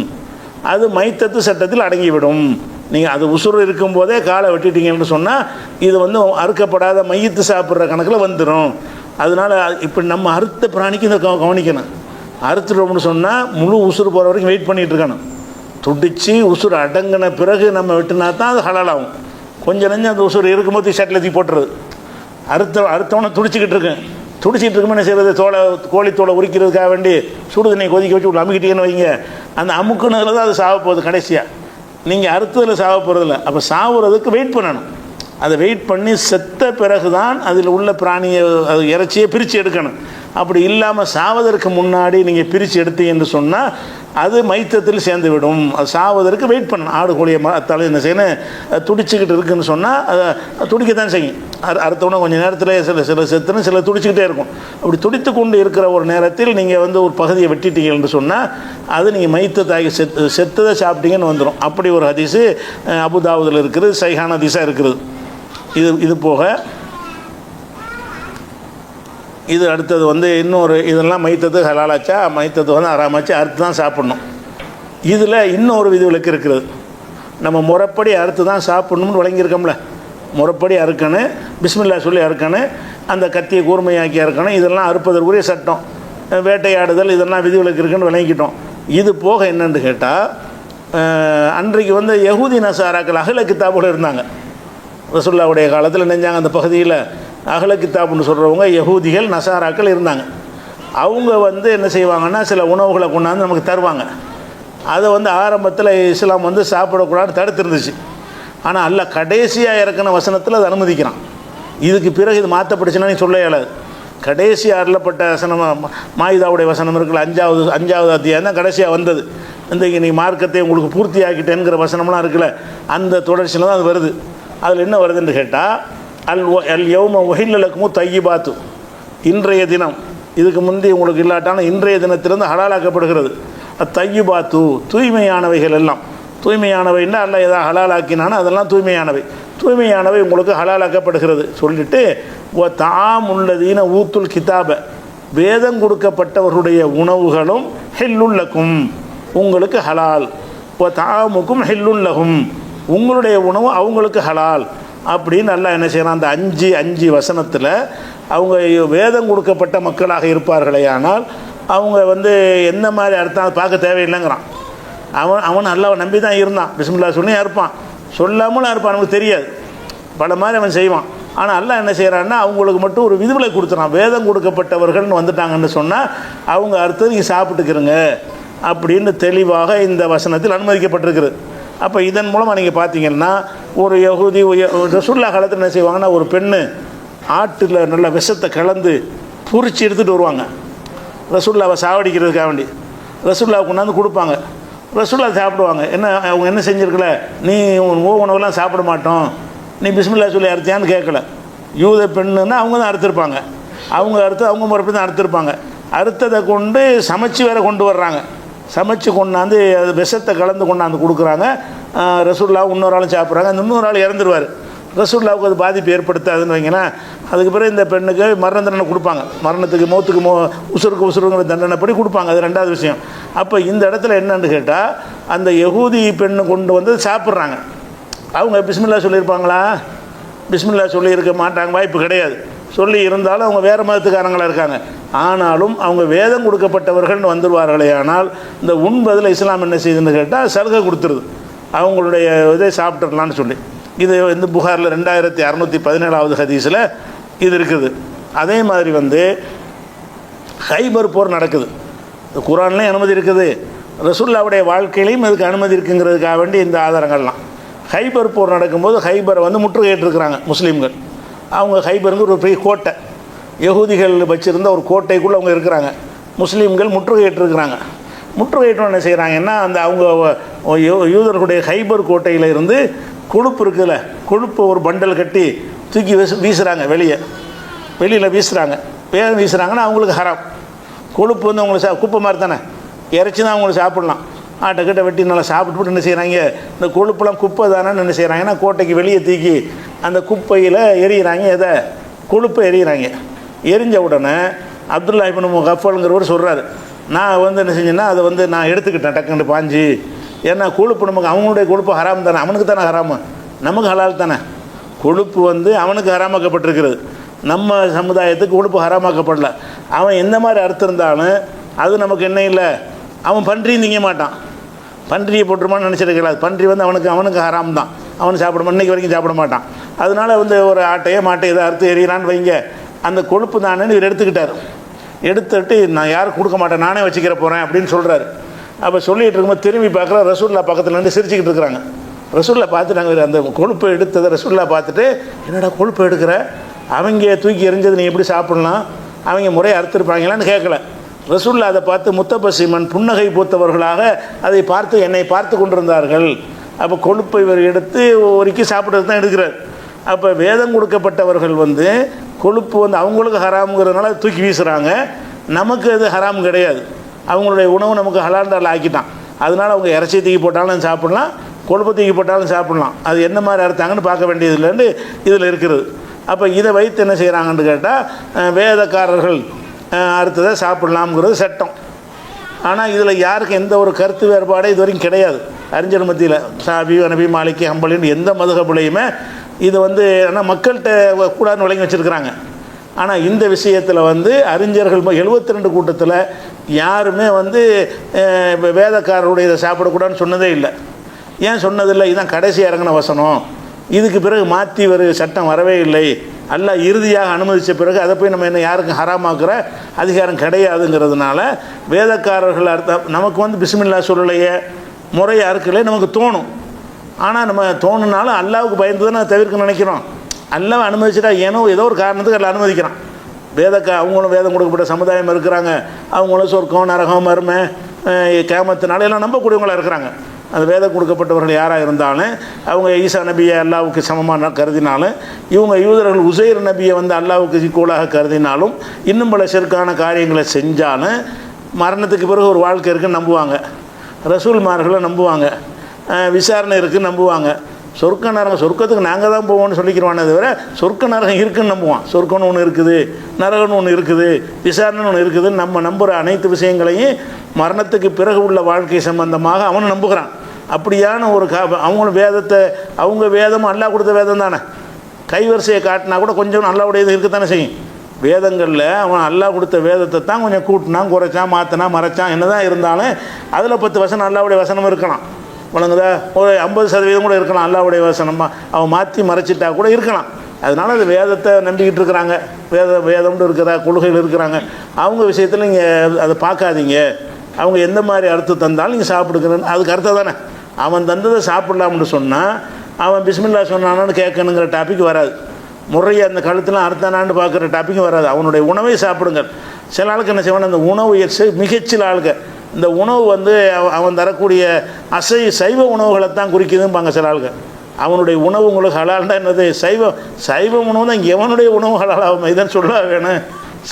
அது மைத்தத்து சட்டத்தில் அடங்கிவிடும். நீங்கள் அது உசுறு இருக்கும்போதே காலை வெட்டிட்டீங்கன்னு சொன்னால் இது வந்து அறுக்கப்படாத மையத்து சாப்பிட்ற கணக்கில் வந்துடும். அதனால் இப்போ நம்ம அறுத்த பிராணிக்கு இதை கவனிக்கணும். அறுத்துட்டோம்னு சொன்னால் முழு உசுறு போகிற வரைக்கும் வெயிட் பண்ணிகிட்டு இருக்கணும். துடித்து உசுறு அடங்கின பிறகு நம்ம வெட்டினா தான் அது ஹலாலாகும். கொஞ்சம் நஞ்சம் அந்த உசுறு இருக்கும்போது ஷட்டில் தூக்கி போட்டுறது. அறுத்தவனை துடிச்சிக்கிட்டு இருக்கேன். துடிச்சிக்கிட்டு இருக்குமே என்ன செய்கிறது, கோழித்தோலை உரிக்கிறதுக்காக வேண்டி சுடு தண்ணியை கொதிக்க வச்சு அமுக்கிட்டீங்கன்னு வைங்க, அந்த அமுக்குனதில் தான் அது சாக போகுது. கடைசியாக நீங்கள் அறுத்ததில் சாக போகிறதில்ல. அப்போ சாவுறதுக்கு வெயிட் பண்ணணும். அதை வெயிட் பண்ணி செத்த பிறகு தான் அதில் உள்ள பிராணியை அது இறைச்சியை பிரித்து எடுக்கணும். அப்படி இல்லாமல் சாவதற்கு முன்னாடி நீங்கள் பிரித்து எடுத்தீங்கன்னு சொன்னால் அது மைத்தத்தில் சேர்ந்து விடும். அது சாவதற்கு வெயிட் பண்ணணும். ஆடு கோழியை தலை என்ன செய்யணும், துடிச்சிக்கிட்டு இருக்குதுன்னு சொன்னால் அதை துடிக்கத்தான் செய்யும். அறுத்தவொன்னே கொஞ்சம் நேரத்தில் சில செத்துன்னு சில துடிச்சிக்கிட்டே இருக்கும். அப்படி துடித்து கொண்டு இருக்கிற ஒரு நேரத்தில் நீங்கள் வந்து ஒரு பகுதியை வெட்டிட்டீங்கன்னு சொன்னால் அது நீங்கள் மைத்தத்தாகி செத்ததை சாப்பிட்டீங்கன்னு வந்துடும். அப்படி ஒரு ஹதீஸு அபுதாவுதில் இருக்குது, சைஹான ஹதீஸாக இருக்கிறது. இது போக இது அடுத்தது வந்து இன்னொரு இதெல்லாம் மைத்தத்து ஹலாலாச்சா, மைத்தத்து வந்து அறாமாச்சா, அறுத்து தான் சாப்பிட்ணும். இதில் இன்னொரு விதிவிலக்கு இருக்கிறது. நம்ம முறைப்படி அறுத்து தான் சாப்பிட்ணும்னு வழங்கியிருக்கோம்ல, முறைப்படி அறுக்கணும், பிஸ்மில்லா சொல்லி அறுக்கணும், அந்த கத்தியை கூர்மையாக்கி அறுக்கணும். இதெல்லாம் அறுப்பதற்குரிய சட்டம், வேட்டையாடுதல், இதெல்லாம் விதிவிலக்கு இருக்குன்னு விளங்கிக்கிட்டோம். இது போக என்னென்னு கேட்டால், அன்றைக்கு வந்து யஹூதி நசாராக்கள் அஹ்ல கித்தாபுல இருந்தாங்க. ரசூலுல்லாஹ்வுடைய காலத்தில் நெஞ்சாங்க அந்த பகுதியில் அஹ்ல கித்தாப்னு சொல்கிறவங்க யஹூதிகள் நசாராக்கள் இருந்தாங்க. அவங்க வந்து என்ன செய்வாங்கன்னா சில உணவுகளை கொண்டாந்து நமக்கு தருவாங்க. அதை வந்து ஆரம்பத்தில் இஸ்லாம் வந்து சாப்பிடக்கூடாதுன்னு தடுத்துருந்துச்சு. ஆனால் அல்லாஹ் கடைசியாக இறக்கின வசனத்தில் அதை அனுமதிக்கிறான். இதுக்கு பிறகு இது மாற்றப்பட்டுச்சுன்னா நீ சொல்ல இயலாது. கடைசியாக அருளப்பட்ட வசனம் மாயிதாவுடைய வசனம் இருக்குல்ல, அஞ்சாவது அத்தியாயம் தான் கடைசியாக வந்தது. இன்றைக்கு நீ மார்க்கத்தை உங்களுக்கு பூர்த்தி ஆக்கிட்டேங்கிற வசனம்லாம் இருக்குல்ல, அந்த தொடர்ச்சியில் தான் அது வருது. அதில் என்ன வருதுன்னு கேட்டால், அல் யௌம உஹில்ல லக்குமு தய்யிபாத்து, இன்றைய தினம், இதுக்கு முந்தி உங்களுக்கு இல்லாட்டாலும் இன்றைய தினத்திலிருந்து ஹலாலாக்கப்படுகிறது. தய்யிபாத்து, தூய்மையானவைகள் எல்லாம். தூய்மையானவைன்னா அல்ல எதாவது ஹலாலாக்கினானோ அதெல்லாம் தூய்மையானவை. தூய்மையானவை உங்களுக்கு ஹலாலாக்கப்படுகிறது சொல்லிட்டு, தாமுள்ளதீன ஊத்துல் கிதாப, வேதம் கொடுக்கப்பட்டவர்களுடைய உணவுகளும் ஹில்லுல்லக்கும், உங்களுக்கு ஹலால். தாமுக்கும் ஹில்லுல்லகும், உங்களுடைய உணவு அவங்களுக்கு ஹலால் அப்படின்னு நல்லா என்ன செய்யலாம். அந்த அஞ்சு வசனத்தில் அவங்க வேதம் கொடுக்கப்பட்ட மக்களாக இருப்பார்களே, ஆனால் அவங்க வந்து எந்த மாதிரி அர்த்தம் பார்க்க தேவையில்லைங்கிறான். அவன் அல்லாஹ்வை நம்பி தான் இருந்தான், பிஸ்மில்லா சொல்லி இருப்பான், சொல்லாமலும் இருப்பான், நமக்கு தெரியாது, பல மாதிரி அவன் செய்வான். ஆனால் அல்லாஹ் என்ன செய்கிறான்னா அவங்களுக்கு மட்டும் ஒரு விதிவிலை கொடுத்துறான். வேதம் கொடுக்கப்பட்டவர்கள்னு வந்துட்டாங்கன்னு சொன்னால் அவங்க அர்த்தம் நீங்கள் சாப்பிட்டுக்கிறங்க அப்படின்னு தெளிவாக இந்த வசனத்தில் அனுமதிக்கப்பட்டிருக்கிறது. அப்போ இதன் மூலமாக நீங்கள் பார்த்தீங்கன்னா ஒரு யஹூதி ரசூலுல்லாஹ் காலத்தில் என்ன செய்வாங்கன்னா, ஒரு பெண்ணு ஆட்டில் நல்ல விஷத்தை கலந்து பொரிச்சு எடுத்துகிட்டு வருவாங்க ரசூலுல்லாஹ்வை சாவடிக்கிறதுக்காக வேண்டி. ரசூலுல்லாஹ்வுக்கு கொண்டாந்து கொடுப்பாங்க, ரசூலுல்லாஹ் சாப்பிடுவாங்க. என்ன அவங்க என்ன செஞ்சுருக்கல, நீ உணவெல்லாம் சாப்பிட மாட்டோம், நீ பிஸ்மில்லா சொல்லி அறுத்தியான்னு கேட்கல. யூத பெண்ணுன்னா அவங்க தான் அறுத்துருப்பாங்க, அவங்க அவங்க முறைப்படி தான் அறுத்துருப்பாங்க. அறுத்ததை கொண்டு சமைச்சு வேற கொண்டு வர்றாங்க. சமைச்சு கொண்டாந்து அது விஷத்தை கலந்து கொண்டாந்து கொடுக்குறாங்க. ரசூலுல்லாஹ் இன்னொரு ஆளும் சாப்பிட்றாங்க. அந்த இன்னொரு ஆள் இறந்துருவார். ரசூலுல்லாஹ்வுக்கு அது பாதிப்பு ஏற்படுத்தாதுன்னு வைங்கன்னா, அதுக்கு பிறகு இந்த பெண்ணுக்கு மரண தண்டனை கொடுப்பாங்க. மரணத்துக்கு மௌத்துக்கு உசுருங்கிற தண்டனைப்படி கொடுப்பாங்க. அது ரெண்டாவது விஷயம். அப்போ இந்த இடத்துல என்னன்னு கேட்டால், அந்த யஹூதி பெண்ணு கொண்டு வந்து சாப்பிட்றாங்க. அவங்க பிஸ்மில்லா சொல்லியிருப்பாங்களா? பிஸ்மில்லா சொல்லியிருக்க மாட்டாங்க, வாய்ப்பு கிடையாது. சொல்லி இருந்தாலும் அவங்க வேறு மதத்துக்காரங்களாக இருக்காங்க. ஆனாலும் அவங்க வேதம் கொடுக்கப்பட்டவர்கள்னு வந்துடுவார்களே. ஆனால் இந்த உண்பதில் இஸ்லாம் என்ன செய்யுதுன்னு கேட்டால் சலுகை கொடுத்துருது, அவங்களுடைய இதை சாப்பிட்டுடலான்னு சொல்லி. இது வந்து புகாரில் 2617 ஹதீஸில் இது இருக்குது. அதே மாதிரி வந்து ஹைபர் போர் நடக்குது. குர்ஆன்லேயும் அனுமதி இருக்குது, ரசூலுல்லாஹ்வுடைய வாழ்க்கையிலையும் இதுக்கு அனுமதி இருக்குங்கிறதுக்காக வேண்டி இந்த ஆதாரங்கள்லாம். ஹைபர் போர் நடக்கும்போது ஹைபரை வந்து முற்றுகையிட்டிருக்கிறாங்க முஸ்லீம்கள். அவங்க ஹைபருங்கிற ஒரு பெரிய கோட்டை, யகூதிகள் வச்சுருந்த ஒரு கோட்டைக்குள்ளே அவங்க இருக்கிறாங்க. முஸ்லீம்கள் முற்றுகையிட்டிருக்கிறாங்க. முற்றுகையிட்டு என்ன செய்கிறாங்கன்னா, அந்த அவங்க யூதர்களுடைய ஹைபர் கோட்டையில் இருந்து கொழுப்பு இருக்குதுல்ல, கொழுப்பு ஒரு பண்டல் கட்டி தூக்கி வீசுகிறாங்க, வெளியில் வீசுகிறாங்க. வேகம் வீசுகிறாங்கன்னா அவங்களுக்கு ஹராம். கொழுப்பு வந்து அவங்களுக்கு குப்பை மாதிரி தானே, இறைச்சி தான் அவங்களுக்கு சாப்பிட்லாம். ஆட்டைக்கிட்ட வெட்டி நல்லா சாப்பிட்டு என்ன செய்கிறாங்க, இந்த கொழுப்புலாம் குப்பை தானேன்னு என்ன செய்கிறாங்கன்னா கோட்டைக்கு வெளியே தூக்கி அந்த குப்பையில் எரியிறாங்க. எதை? கொழுப்பை எரியிறாங்க. எரிஞ்ச உடனே அப்துல்லா இப்னு முகஃபல்ங்கிறவர் சொல்கிறாரு, நான் வந்து என்ன செஞ்சேன்னா அதை வந்து நான் எடுத்துக்கிட்டேன், டக்குன்னு பாஞ்சு ஏன்னா கொழுப்பு நமக்கு அவங்களுடைய கொழுப்பு ஹராம் தானே, அவனுக்கு தானே ஹராமு, நமக்கு ஹலால் தானே. கொழுப்பு வந்து அவனுக்கு ஹராமாக்கப்பட்டிருக்கிறது, நம்ம சமுதாயத்துக்கு கொழுப்பு ஹராமாக்கப்படல. அவன் எந்த மாதிரி அறுத்திருந்தாலும் அது நமக்கு என்ன இல்லை, அவன் பன்றியும் திங்க மாட்டான். பன்றியை போட்டுருமான்னு நினச்சிருக்கலாது. பன்றி வந்து அவனுக்கு ஹராம் தான், அவன் சாப்பிட இன்றைக்கு வரைக்கும் சாப்பிட மாட்டான். அதனால் வந்து ஒரு ஆட்டையோ மாட்டை இதை அறுத்து எறிகிறான்னு வைங்க, அந்த கொழுப்பு தானேன்னு இவர் எடுத்துக்கிட்டார். எடுத்துட்டு நான் யாரும் கொடுக்க மாட்டேன், நானே வச்சுக்கிற போகிறேன் அப்படின்னு சொல்கிறாரு. அப்போ சொல்லிகிட்டு இருக்கும்போது திரும்பி பார்க்குற ரசூல்லா பக்கத்தில் நின்று சிரிச்சுக்கிட்டு இருக்கிறாங்க. ரசூல்லா பார்த்து நாங்கள் அந்த கொழுப்பை எடுத்ததை ரசூல்லா பார்த்துட்டு, என்னடா கொழுப்பு எடுக்கிற, அவங்க தூக்கி எறிஞ்சது நீ எப்படி சாப்பிட்லாம், அவங்க முறையை அறுத்துருப்பாங்களான்னு கேட்கல. ரசூல்லா அதை பார்த்து முத்தபசிமன் புன்னகை பூத்தவர்களாக அதை பார்த்து என்னை பார்த்து கொண்டிருந்தார்கள். அப்போ கொழுப்பை இவர் எடுத்து ஒருக்கி சாப்பிட்றது தான் எடுக்கிறார். அப்போ வேதம் கொடுக்கப்பட்டவர்கள் வந்து கொழுப்பு வந்து அவங்களுக்கு ஹராமுங்கிறதுனால தூக்கி வீசுகிறாங்க, நமக்கு அது ஹராம் கிடையாது. அவங்களுடைய உணவு நமக்கு ஹலாண்டால் ஆக்கிட்டான். அதனால் அவங்க இறைச்சி தூக்கி போட்டாலும் சாப்பிட்லாம், கொழுப்பு தூக்கி போட்டாலும் சாப்பிட்லாம். அது என்ன மாதிரி அறுத்தாங்கன்னு பார்க்க வேண்டியது இல்லைன்னு இதில் இருக்கிறது. அப்போ இதை வைத்து என்ன செய்கிறாங்கன்னு கேட்டால் வேதக்காரர்கள் அறுத்ததை சாப்பிட்லாம்ங்கிறது சட்டம். ஆனால் இதில் யாருக்கு எந்த ஒரு கருத்து வேறுபாடு இது வரைக்கும் கிடையாது அறிஞர் மத்தியில். ஷாஃபி, ஹனபி, மாலிகி, ஹம்பலின்னு எந்த மதுஹபுலையுமே இது வந்து ஆனால் மக்கள்கிட்ட கூடாதுன்னு விளங்கி வச்சுருக்கிறாங்க. ஆனால் இந்த விஷயத்தில் வந்து அறிஞர்கள் 72 கூட்டத்தில் யாருமே வந்து வேதக்காரருடைய இதை சாப்பிடக்கூடாதுன்னு சொன்னதே இல்லை. ஏன் சொன்னதில்லை? இதுதான் கடைசி இறங்கின வசனம், இதுக்கு பிறகு மாற்றி ஒரு சட்டம் வரவே இல்லை. அல்லாஹ் இறுதியாக அனுமதித்த பிறகு அதை போய் நம்ம என்ன யாருக்கும் ஹராமாக்குற அதிகாரம் கிடையாதுங்கிறதுனால வேதக்காரர்கள் அர்த்தம் நமக்கு வந்து பிஸ்மில்லா சொல்லலையே, முறை அறுக்கலே நமக்கு தோணும். ஆனால் நம்ம தோணுனாலும் அல்லாவுக்கு பயந்து தான் தவிர்க்க நினைக்கிறோம். அல்லாவை அனுமதிச்சுட்டா ஏதோ ஒரு காரணத்துக்கு அதில் அனுமதிக்கிறான். அவங்களும் வேதம் கொடுக்கப்பட்ட சமுதாயம் இருக்கிறாங்க, அவங்களும் சொர்க்கம், நரகம், மர்மை, கேமத்தினால எல்லாம் நம்பக்கூடியவங்களாக இருக்கிறாங்க. அந்த வேதம் கொடுக்கப்பட்டவர்கள் யாராக இருந்தாலும் அவங்க ஈசா நபியை அல்லாவுக்கு சமமாக கருதினாலும், இவங்க யூதர்கள் உசைர் நபியை வந்து அல்லாவுக்கு ஈக்குவலாக கருதினாலும், இன்னும் பல சிறுக்கான காரியங்களை செஞ்சாலும் மரணத்துக்கு பிறகு ஒரு வாழ்க்கை இருக்குன்னு நம்புவாங்க, ரசூல்மார்களை நம்புவாங்க, விசாரணை இருக்குன்னு நம்புவாங்க. சொர்க்க நரகம் சொர்க்கத்துக்கு நாங்கள் தான் போவோம்னு சொல்லிக்கிறவானே தவிர சொர்க்க நரகம் இருக்குதுன்னு நம்புவான். சொர்க்கம்னு ஒன்று இருக்குது, நரகம்னு ஒன்று இருக்குது, விசாரணைன்னு ஒன்று இருக்குதுன்னு நம்ம நம்புகிற அனைத்து விஷயங்களையும் மரணத்துக்கு பிறகு உள்ள வாழ்க்கை சம்பந்தமாக அவன் நம்புகிறான். அப்படியான ஒரு அவங்களும் வேதத்தை, அவங்க வேதமும் அல்லாஹ் கொடுத்த வேதம் தானே. கைவரிசையை காட்டினா கூட கொஞ்சம் அல்லாஹ்வுடையது இருக்கத்தானே செய்யும். வேதங்களில் அவன் அல்லாஹ் கொடுத்த வேதத்தை தான் கொஞ்சம் கூட்டினான், குறைச்சான், மாற்றினா, மறைச்சான், என்ன தான் இருந்தாலும் அதில் 10 வசனம் அல்லாஹ்வுடைய வசனம் இருக்கலாம். வழங்குதா? ஒரு 50% கூட இருக்கலாம் அல்லாஹ்வுடைய வசனமாக அவன் மாற்றி மறைச்சிட்டா கூட இருக்கலாம். அதனால் அது வேதத்தை நம்பிக்கிட்டு இருக்கிறாங்க, வேதம்னு இருக்கிற கொள்கைகள் இருக்கிறாங்க. அவங்க விஷயத்தில் நீங்கள் அதை பார்க்காதீங்க. அவங்க எந்த மாதிரி அர்த்தம் தந்தாலும் நீங்கள் சாப்பிடுக்கிறேன்னு அதுக்கு அர்த்தம் தானே. அவன் தந்ததை சாப்பிட்லாம்னு சொன்னால் அவன் பிஸ்மில்லா சொன்னானான்னு கேட்கணுங்கிற டாபிக் வராது. முறையை அந்த கழுத்துலாம் அறுத்தானான்னு பார்க்குற டாப்பிக்கும் வராது. அவனுடைய உணவை சாப்பிடுங்க. சில ஆளுக்கு என்ன செய்வான், அந்த உணவு மிகச்சில ஆளுக்கு இந்த உணவு வந்து அவன் தரக்கூடிய சைவ உணவுகளை தான் குறிக்குதும்பாங்க சில ஆளுக்கு. அவனுடைய உணவு உங்களுக்கு ஹலால்னா என்னது? சைவ உணவு தான். எவனுடைய உணவு ஹலாலாகும் இதன்னு சொல்ல வேணும்.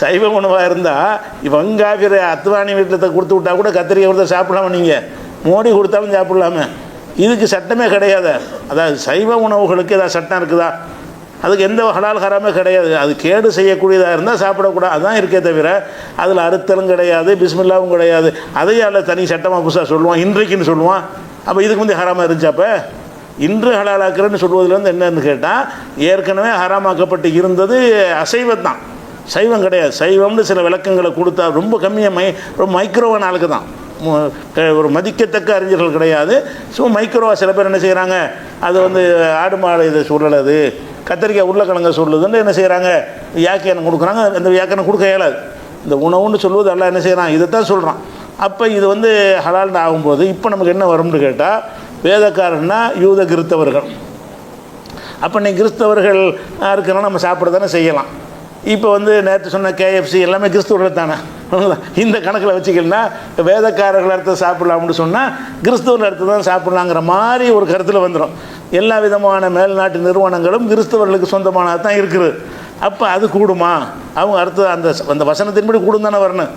சைவ உணவாக இருந்தால் இவங்காவிர அத்வானி வீட்டில் கொடுத்து விட்டா கூட கத்திரிக்காய் கொடுத்தா சாப்பிடலாமா? நீங்கள் மோடி கொடுத்தாலும் சாப்பிடலாமே. இதுக்கு சட்டமே கிடையாது. அதாவது சைவ உணவுகளுக்கு ஏதாவது சட்டம் இருக்குதா? அதுக்கு எந்த ஹலால் ஹராமே கிடையாது. அது கேடு செய்யக்கூடியதாக இருந்தால் சாப்பிடக்கூடாது, அதுதான் இருக்கே தவிர அதில் அறுத்தலும் கிடையாது, பிஸ்மில்லாவும் கிடையாது. அதையும் அதில் தனி சட்டமாக புதுசாக சொல்லுவான், இன்றைக்குன்னு சொல்லுவான். அப்போ இதுக்கு வந்து ஹராமாக இருந்துச்சாப்போ இன்று ஹலாலாக்குறேன்னு சொல்வதுலேருந்து என்னன்னு கேட்டால் ஏற்கனவே ஹராமாக்கப்பட்டு இருந்தது அசைவத்தான், சைவம் கிடையாது. சைவம்னு சில விளக்கங்களை கொடுத்தா ரொம்ப கம்மியாக ரொம்ப மைக்ரோவான ஆளுக்கு தான், ஒரு மதிக்கத்தக்க அறிஞர்கள் கிடையாது. மைக்ரோவா சில பேர் என்ன செய்கிறாங்க, அது வந்து ஆடு மாடு இதை சொல்லலது, கத்திரிக்காய் உருளைக்கிழங்க சொல்லுதுன்னு என்ன செய்கிறாங்க, வியாக்கியானம் கொடுக்குறாங்க. அந்த வியாக்கியானம் கொடுக்க இயலாது. இந்த உணவுன்னு சொல்லுவது எல்லாம் என்ன செய்கிறான், இதைத்தான் சொல்கிறான். அப்போ இது வந்து ஹலால்னு ஆகும்போது இப்போ நமக்கு என்ன வரும்னு கேட்டால், வேதக்காரன்னா யூத கிறிஸ்தவர்கள். அப்போ நீ கிறிஸ்தவர்கள் இருக்கிறனா நம்ம சாப்பிட தானே செய்யலாம். இப்போ வந்து நேற்று சொன்ன KFC எல்லாமே கிறிஸ்தவர்கள் தானே. இந்த கணக்கில் வச்சுக்கலன்னா வேதக்காரர்கள் அடுத்து சாப்பிட்லாம்னு சொன்னால் கிறிஸ்தவர்கள் அடுத்து தான் சாப்பிட்லாங்கிற மாதிரி ஒரு கருத்தில் வந்துடும். எல்லா விதமான மேல்நாட்டு நிறுவனங்களும் கிறிஸ்தவர்களுக்கு சொந்தமானது தான் இருக்குது. அப்போ அது கூடுமா? அவங்க அடுத்து அந்த வசனத்தின்படி கூடும் தானே வரணும்.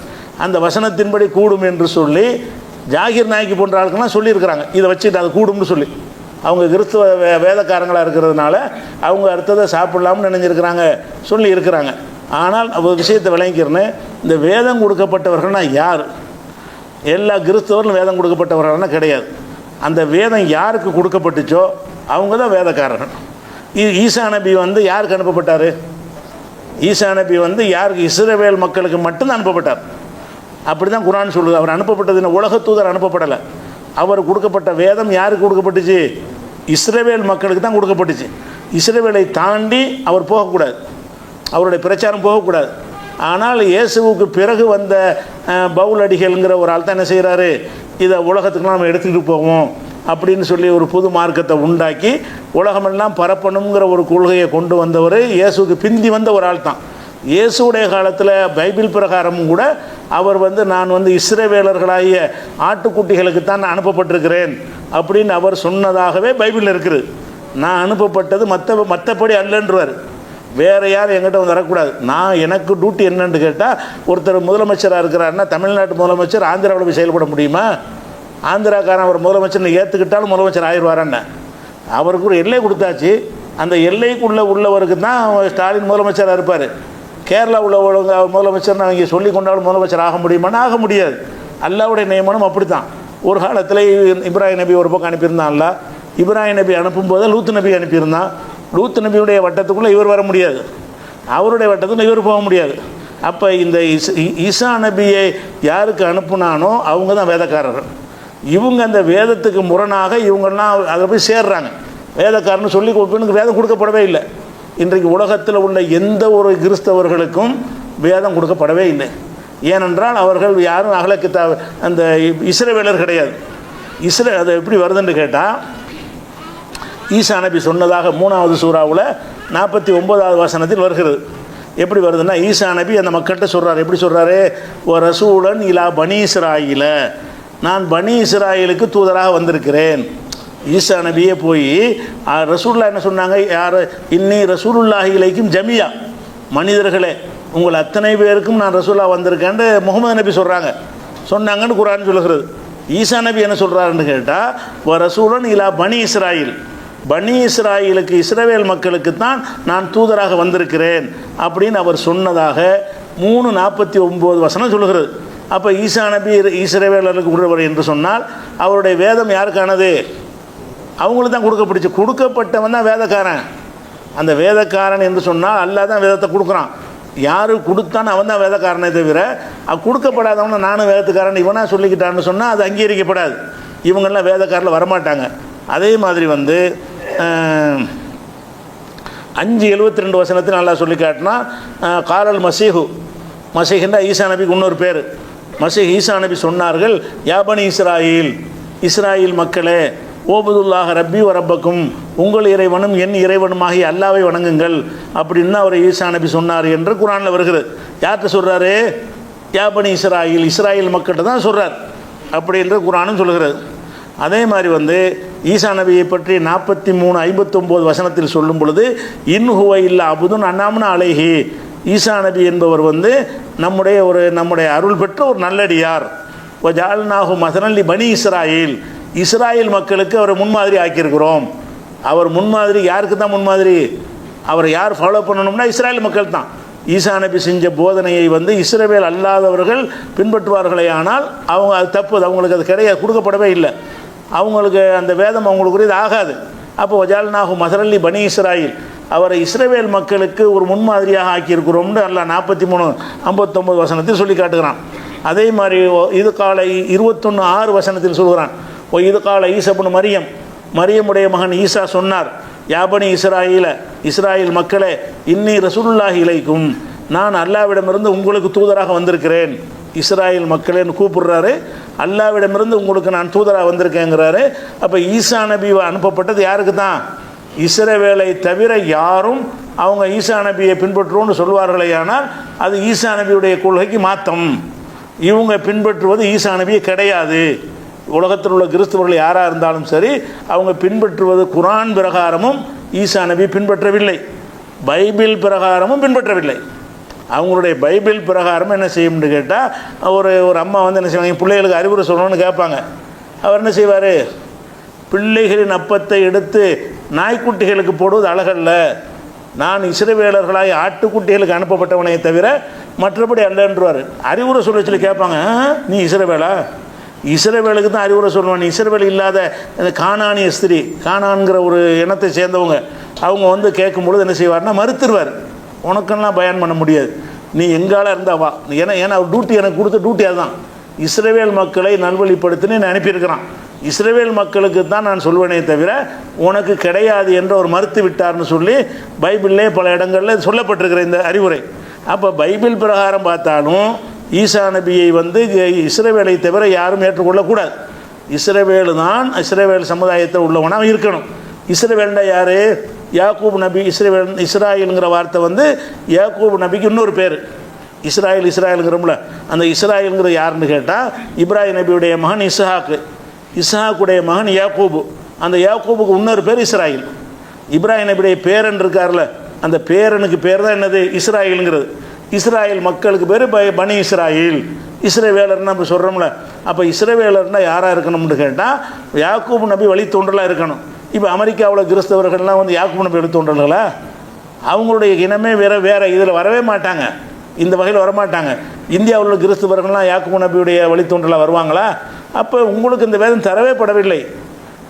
அந்த வசனத்தின்படி கூடும் என்று சொல்லி ஜாகிர் நாய்க்கு போன்ற ஆளுக்கெல்லாம் சொல்லியிருக்கிறாங்க. இதை வச்சுட்டு அது கூடும்னு சொல்லி அவங்க கிறிஸ்துவ வேதக்காரங்களாக இருக்கிறதுனால அவங்க அடுத்ததை சாப்பிட்லாம்னு நினைஞ்சிருக்கிறாங்க, சொல்லி இருக்கிறாங்க. ஆனால் ஒரு விஷயத்தை விளங்கிக்கிறேன்னு, இந்த வேதம் கொடுக்கப்பட்டவர்கள்னா யார்? எல்லா கிறிஸ்தவர்களும் வேதம் கொடுக்கப்பட்டவர்கள்னா கிடையாது. அந்த வேதம் யாருக்கு கொடுக்கப்பட்டுச்சோ அவங்க தான் வேதக்காரர்கள். ஈசா நபி வந்து யாருக்கு அனுப்பப்பட்டார்? ஈசா நபி வந்து யாருக்கு? இஸ்ரவேல் மக்களுக்கு மட்டும்தான் அனுப்பப்பட்டார். அப்படி தான் குர்ஆன் சொல்லுது. அவர் அனுப்பப்பட்டது உலக தூதர் அனுப்பப்படலை. அவர் கொடுக்கப்பட்ட வேதம் யாருக்கு கொடுக்கப்பட்டுச்சு? இஸ்ரவேல் மக்களுக்கு தான் கொடுக்கப்பட்டுச்சு. இஸ்ரவேலை தாண்டி அவர் போகக்கூடாது, அவருடைய பிரச்சாரம் போகக்கூடாது. ஆனால் இயேசுவுக்கு பிறகு வந்த பவுல் அடிகள்ங்கிற ஒரு ஆள் தான் என்ன செய்கிறாரு, இதை உலகத்துக்குலாம் நம்ம எடுத்துக்கிட்டு போவோம் அப்படின்னு சொல்லி ஒரு புது மார்க்கத்தை உண்டாக்கி உலகமெல்லாம் பரப்பணுங்கிற ஒரு கொள்கையை கொண்டு வந்தவர் இயேசுக்கு பிந்தி வந்த ஒரு ஆள் தான். இயேசுடைய காலத்தில் பைபிள் பிரகாரமும் கூட அவர் வந்து நான் வந்து இஸ்ரவேலர்களாகிய ஆட்டுக்குட்டிகளுக்கு தான் அனுப்பப்பட்டிருக்கிறேன் அப்படின்னு அவர் சொன்னதாகவே பைபிளில் இருக்குது. நான் அனுப்பப்பட்டது மற்றபடி அல்லன்றார். வேறு யார் எங்கிட்ட வந்து வரக்கூடாது. நான் எனக்கு டியூட்டி என்னன்னு கேட்டால், ஒருத்தர் முதலமைச்சராக இருக்கிறாருன்னா தமிழ்நாட்டு முதலமைச்சர் ஆந்திராவில் போய் செயல்பட முடியுமா? ஆந்திராக்காரன் அவர் முதலமைச்சர்னு ஏற்றுக்கிட்டாலும் முதலமைச்சர் ஆயிடுவாரான்னு அவருக்கு ஒரு எல்லை கொடுத்தாச்சு. அந்த எல்லைக்குள்ளே உள்ளவருக்கு தான் ஸ்டாலின் முதலமைச்சராக இருப்பார். கேரளா உள்ள முதலமைச்சர்னு அவங்க சொல்லி கொண்டாலும் முதலமைச்சர் ஆக முடியுமான்னு ஆக முடியாது. அல்லாவுடைய நியமனம் அப்படி தான். ஒரு காலத்தில் இப்ராஹிம் நபி ஒரு பக்கம் அனுப்பியிருந்தான்ல, இப்ராஹிம் நபி அனுப்பும்போது லூத் நபி அனுப்பியிருந்தான். லூத் நபியுடைய வட்டத்துக்குள்ளே இவர் வர முடியாது, அவருடைய வட்டத்துக்குள்ளே இவர் போக முடியாது. அப்போ இந்த ஈசா நபியை யாருக்கு அனுப்புனானோ அவங்க தான் வேதக்காரர்கள். இவங்க அந்த வேதத்துக்கு முரணாக இவங்கெல்லாம் அதில் போய் சேர்றாங்க. வேதக்காரன்னு சொல்லி கொடுப்பேனுக்கு வேதம் கொடுக்கப்படவே இல்லை. இன்றைக்கு உலகத்தில் உள்ள எந்த ஒரு கிறிஸ்தவர்களுக்கும் வேதம் கொடுக்கப்படவே இல்லை. ஏனென்றால் அவர்கள் யாரும் அகலக்கித்தாப் அந்த இஸ்ரவேலர் கிடையாது. அது எப்படி வருதுன்னு கேட்டால், ஈசா நபி சொன்னதாக 3வது சூறாவில் 49வது வசனத்தில் வருகிறது. எப்படி வருதுன்னா, ஈசா நபி அந்த மக்கள்கிட்ட சொல்கிறார். எப்படி சொல்கிறாரு? ஒரு ரசூலன் இலா பனி இஸ்ராயில, நான் பனி இஸ்ராயிலுக்கு தூதராக வந்திருக்கிறேன். ஈசா நபியே போய் ரசூலுல்லாஹ் என்ன சொன்னாங்க? யார்? இன்னி ரசூலுல்லாஹி இலைக்கும் ஜமியா, மனிதர்களே உங்கள் அத்தனை பேருக்கும் நான் ரசூலா வந்திருக்கேன்னு முகமது நபி சொன்னாங்கன்னு குர்ஆன் சொல்லுகிறது. ஈசா நபி என்ன சொல்கிறாருன்னு கேட்டால், ஒரு ரசூலன் இலா பனி இஸ்ராயில், பனி இஸ்ராயிலுக்கு இஸ்ரவேல் மக்களுக்கு தான் நான் தூதராக வந்திருக்கிறேன் அப்படின்னு அவர் சொன்னதாக 3:49 வசனம் சொல்லுகிறது. அப்போ ஈசா நபி இஸ்ரவேலருக்கு உரியவர் என்று சொன்னால் அவருடைய வேதம் யாருக்கானது? அவங்களுக்கு தான் கொடுக்கப்பட்டவன் தான் வேதக்காரன். அந்த வேதக்காரன் என்று சொன்னால் அல்லாஹ் தான் வேதத்தை கொடுக்குறான். யார் கொடுத்தான்னு அவன் தான் வேதக்காரனே தவிர கொடுக்கப்படாதவன நானும் வேதத்துக்காரன் இவனா சொல்லிக்கிட்டான்னு சொன்னால் அது அங்கீகரிக்கப்படாது. இவங்கெல்லாம் வேதக்காரில் வரமாட்டாங்க. அதே மாதிரி வந்து 5:72 வசனத்தில் நல்லா சொல்லி காட்டினா, காலல் மசீஹுன்னா ஈசா நபிக்கு இன்னொரு பேர். மசீஹ் ஈசா நபி சொன்னார்கள், யாபனி இஸ்ராயில் மக்களே, ஓபுதுல்லாஹ் ரப்பி வ ரப்பக்கும், உங்கள் இறைவனும் என் இறைவனுமாகி அல்லாவை வணங்குங்கள் அப்படின்னு அவர் ஈசா நபி சொன்னார் என்று குர்ஆனில் வருகிறது. யார்கிட்ட சொல்கிறாரு? யாபனி இஸ்ராயில் மக்கள்கிட்ட தான் சொல்கிறார் அப்படி என்று குர்ஆனும் சொல்கிறது. அதே மாதிரி வந்து ஈசா நபியை பற்றி 43:59 வசனத்தில் சொல்லும் பொழுது, இன்ஹுவ இல்லா அபுதுன் அன்னாம்னா அலைஹி, ஈசா நபி என்பவர் வந்து நம்முடைய அருள் பெற்ற ஒரு நல்லடியார். ஜஅல்நாஹு மஸலன் லி பனி இஸ்ராயில் மக்களுக்கு அவரை முன்மாதிரி ஆக்கியிருக்கிறோம். அவர் முன்மாதிரி யாருக்கு தான் முன்மாதிரி? அவரை யார் ஃபாலோ பண்ணணும்னா இஸ்ராயல் மக்கள் தான். ஈசா நபி செஞ்ச போதனையை வந்து இஸ்ரவேல் அல்லாதவர்கள் பின்பற்றுவார்களே, ஆனால் அவங்க அது தப்பு, அவங்களுக்கு அது கிடையாது, கொடுக்கப்படவே இல்லை. அவங்களுக்கு அந்த வேதம் அவங்களுக்குரியது ஆகாது. அப்போ வஜால்நாஹு மஸலன் லி பனி இஸ்ராயில், அவரை இஸ்ரவேல் மக்களுக்கு ஒரு முன்மாதிரியாக ஆக்கியிருக்கிறோம்னு அல்லாஹ் 43:59 வசனத்தில் சொல்லி காட்டுகிறான். அதே மாதிரி இது காலை 21:6 வசனத்தில் சொல்கிறான். இது கால ஈசபுன் மரியமுடைய மகன் ஈசா சொன்னார், யாபனி இஸ்ராயில் மக்களே, இன்னி ரசூலுல்லாஹி இலைக்கும், நான் அல்லாவிடமிருந்து உங்களுக்கு தூதராக வந்திருக்கிறேன். இஸ்ராயில் மக்களேன்னு கூப்பிடுறாரு, அல்லாவிடமிருந்து உங்களுக்கு நான் தூதராக வந்திருக்கேங்கிறாரு. அப்போ ஈசா நபி அனுப்பப்பட்டது யாருக்கு தான்? இஸ்ரவேலை தவிர யாரும் அவங்க ஈசா நபியை பின்பற்றுவோன்னு சொல்வார்களே, ஆனால் அது ஈசா நபியுடைய கொள்கைக்கு மாற்றம். இவங்க பின்பற்றுவது ஈசா நபியை கிடையாது. உலகத்தில் உள்ள கிறிஸ்தவர்கள் யாராக இருந்தாலும் சரி, அவங்க பின்பற்றுவது குர்ஆன் பிரகாரமும் ஈசா நபி பின்பற்றவில்லை, பைபிள் பிரகாரமும் பின்பற்றவில்லை. அவங்களுடைய பைபிள் பிரகாரம் என்ன செய்யும்னு கேட்டால், ஒரு அம்மா வந்து என்ன செய்வாங்க, பிள்ளைகளுக்கு அறிவுரை சொல்லணும்னு கேட்பாங்க. அவர் என்ன செய்வார்? பிள்ளைகளின் அப்பத்தை எடுத்து நாய்க்குட்டிகளுக்கு போடுவது அழகல்ல, நான் இஸ்ரவேலர்களாய் ஆட்டுக்குட்டிகளுக்கு அனுப்பப்பட்டவனை தவிர மற்றபடி அல்லன்றுவார். அறிவுரை சொல்லி கேட்பாங்க, நீ இஸ்ரவேலா, இஸ்ரவேலுக்கு தான் அறிவுரை சொல்லுவான். இஸ்ரவேல் இல்லாத கானானிய ஸ்திரீ, கானான்கிற ஒரு இனத்தை சேர்ந்தவங்க, அவங்க வந்து கேட்கும்பொழுது என்ன செய்வார்னா மறுத்துருவார். உனக்கெல்லாம் பயன் பண்ண முடியாது, நீ எங்கால இருந்தா வா. ஏன்னா அவர் டியூட்டி எனக்கு கொடுத்த டியூட்டி அதுதான். இஸ்ரவேல் மக்களை நல்வழிப்படுத்தினு நான் அனுப்பியிருக்கிறான். இஸ்ரவேல் மக்களுக்கு தான் நான் சொல்வேனே தவிர உனக்கு கிடையாது என்று அவர் மறுத்து விட்டார்னு சொல்லி பைபிளிலே பல இடங்களில் சொல்லப்பட்டிருக்கிற இந்த அறிவுரை. அப்போ பைபிள் பிரகாரம் பார்த்தாலும் ஈசா நபியை வந்து இஸ்ரவேலை தவிர யாரும் ஏற்றுக்கொள்ளக்கூடாது. இஸ்ரவேல் சமுதாயத்தில் உள்ளவனாக இருக்கணும். இஸ்ரவேல்னா யார்? யாக்கூப் நபி. இஸ்ராயலுங்கிற வார்த்தை வந்து யாக்கூப் நபிக்கு இன்னொரு பேர். இஸ்ராயலுங்கிறோம்ல, அந்த இஸ்ராயலுங்கிற யாருன்னு கேட்டால் இப்ராஹிம் நபியுடைய மகன் இஸ்ஹாக்கு, இஸ்ஹாக்குடைய மகன் யாக்கூபு. அந்த யாக்கூபுக்கு இன்னொரு பேர் இஸ்ராயில். இப்ராஹிம் நபியுடைய பேரன் இருக்கார்ல, அந்த பேரனுக்கு பேர் தான் என்னது? இஸ்ராயலுங்கிறது. இஸ்ராயல் மக்களுக்கு பேர் பனி இஸ்ராயில். இஸ்ரவேலர்னு நம்ம சொல்கிறோம்ல, அப்போ இஸ்ரவேலர்னா யாராக இருக்கணும்னு கேட்டால் யாக்கூப் நபி வழித்தோன்றலாக இருக்கணும். இப்போ அமெரிக்காவில் கிறிஸ்தவர்கள்லாம் வந்து யாக்கூப் நபி வழித்தோன்றல்களா? அவங்களுடைய இனமே வேறு இதில் வரவே மாட்டாங்க, இந்த வகையில் வரமாட்டாங்க. இந்தியாவில் உள்ள கிறிஸ்தவர்கள்லாம் யாக்கூப் நபியுடைய வழித்தோன்றலாக வருவாங்களா? அப்போ உங்களுக்கு இந்த வேதம் தரவே படவில்லை.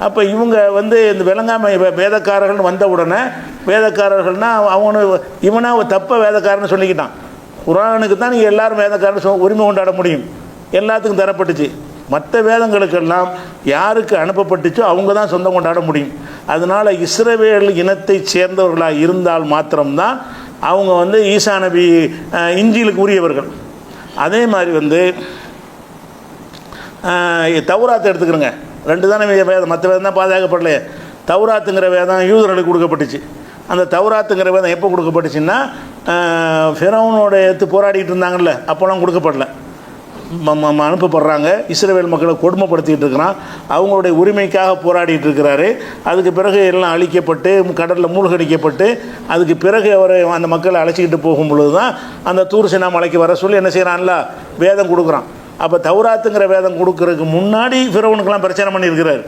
அப்போ இவங்க வந்து இந்த விளங்காம வேதக்காரர்கள் வந்த உடனே வேதக்காரர்கள்னால் இவனா தப்ப வேதக்காரன்னு சொல்லிக்கிட்டான். குர்ஆனுக்கு தான் நீங்கள் எல்லாரும் வேதக்காரன் உரிமை கொண்டாட முடியும், எல்லாத்துக்கும் தரப்பட்டுச்சு. மற்ற வேதங்களுக்கெல்லாம் யாருக்கு அனுப்பப்பட்டுச்சோ அவங்க தான் சொந்தம் கொண்டாட முடியும். அதனால் இஸ்ரவேல் இனத்தை சேர்ந்தவர்களாக இருந்தால் மாத்திரம்தான் அவங்க வந்து ஈசா நபி இஞ்சிலுக்கு உரியவர்கள். அதே மாதிரி வந்து தௌராத்தை எடுத்துக்கிறோங்க, 2 தானே வேதம், மற்ற வேதம் தான் பாதுகாக்கப்படலையே. தௌராத்துங்கிற வேதம் யூதர்களுக்கு கொடுக்கப்பட்டுச்சு. அந்த தௌராத்துங்கிற வேதம் எப்போ கொடுக்கப்பட்டுச்சுன்னா ஃபிரௌனோட எடுத்து போராடிட்டு இருந்தாங்கல்ல, அப்போலாம் கொடுக்கப்படல. அனுப்பப்படுறாங்க, இஸ்ரவேல் மக்களை கொடுமைப்படுத்திக்கிட்டு இருக்கிறான், அவங்களுடைய உரிமைக்காக போராடிட்டு இருக்கிறாரு. அதுக்கு பிறகு எல்லாம் அழிக்கப்பட்டு கடலில் மூழ்கடிக்கப்பட்டு அதுக்கு பிறகு அவரை அந்த மக்களை அழைச்சிக்கிட்டு போகும் பொழுது தான் அந்த தூர் சினா மலைக்கு வர சொல்லி என்ன செய்கிறான்ல வேதம் கொடுக்குறான். அப்போ தௌராத்துங்கிற வேதம் கொடுக்கறதுக்கு முன்னாடி ஃபிரௌனுக்கெல்லாம் பிரச்சாரம் பண்ணியிருக்கிறார்.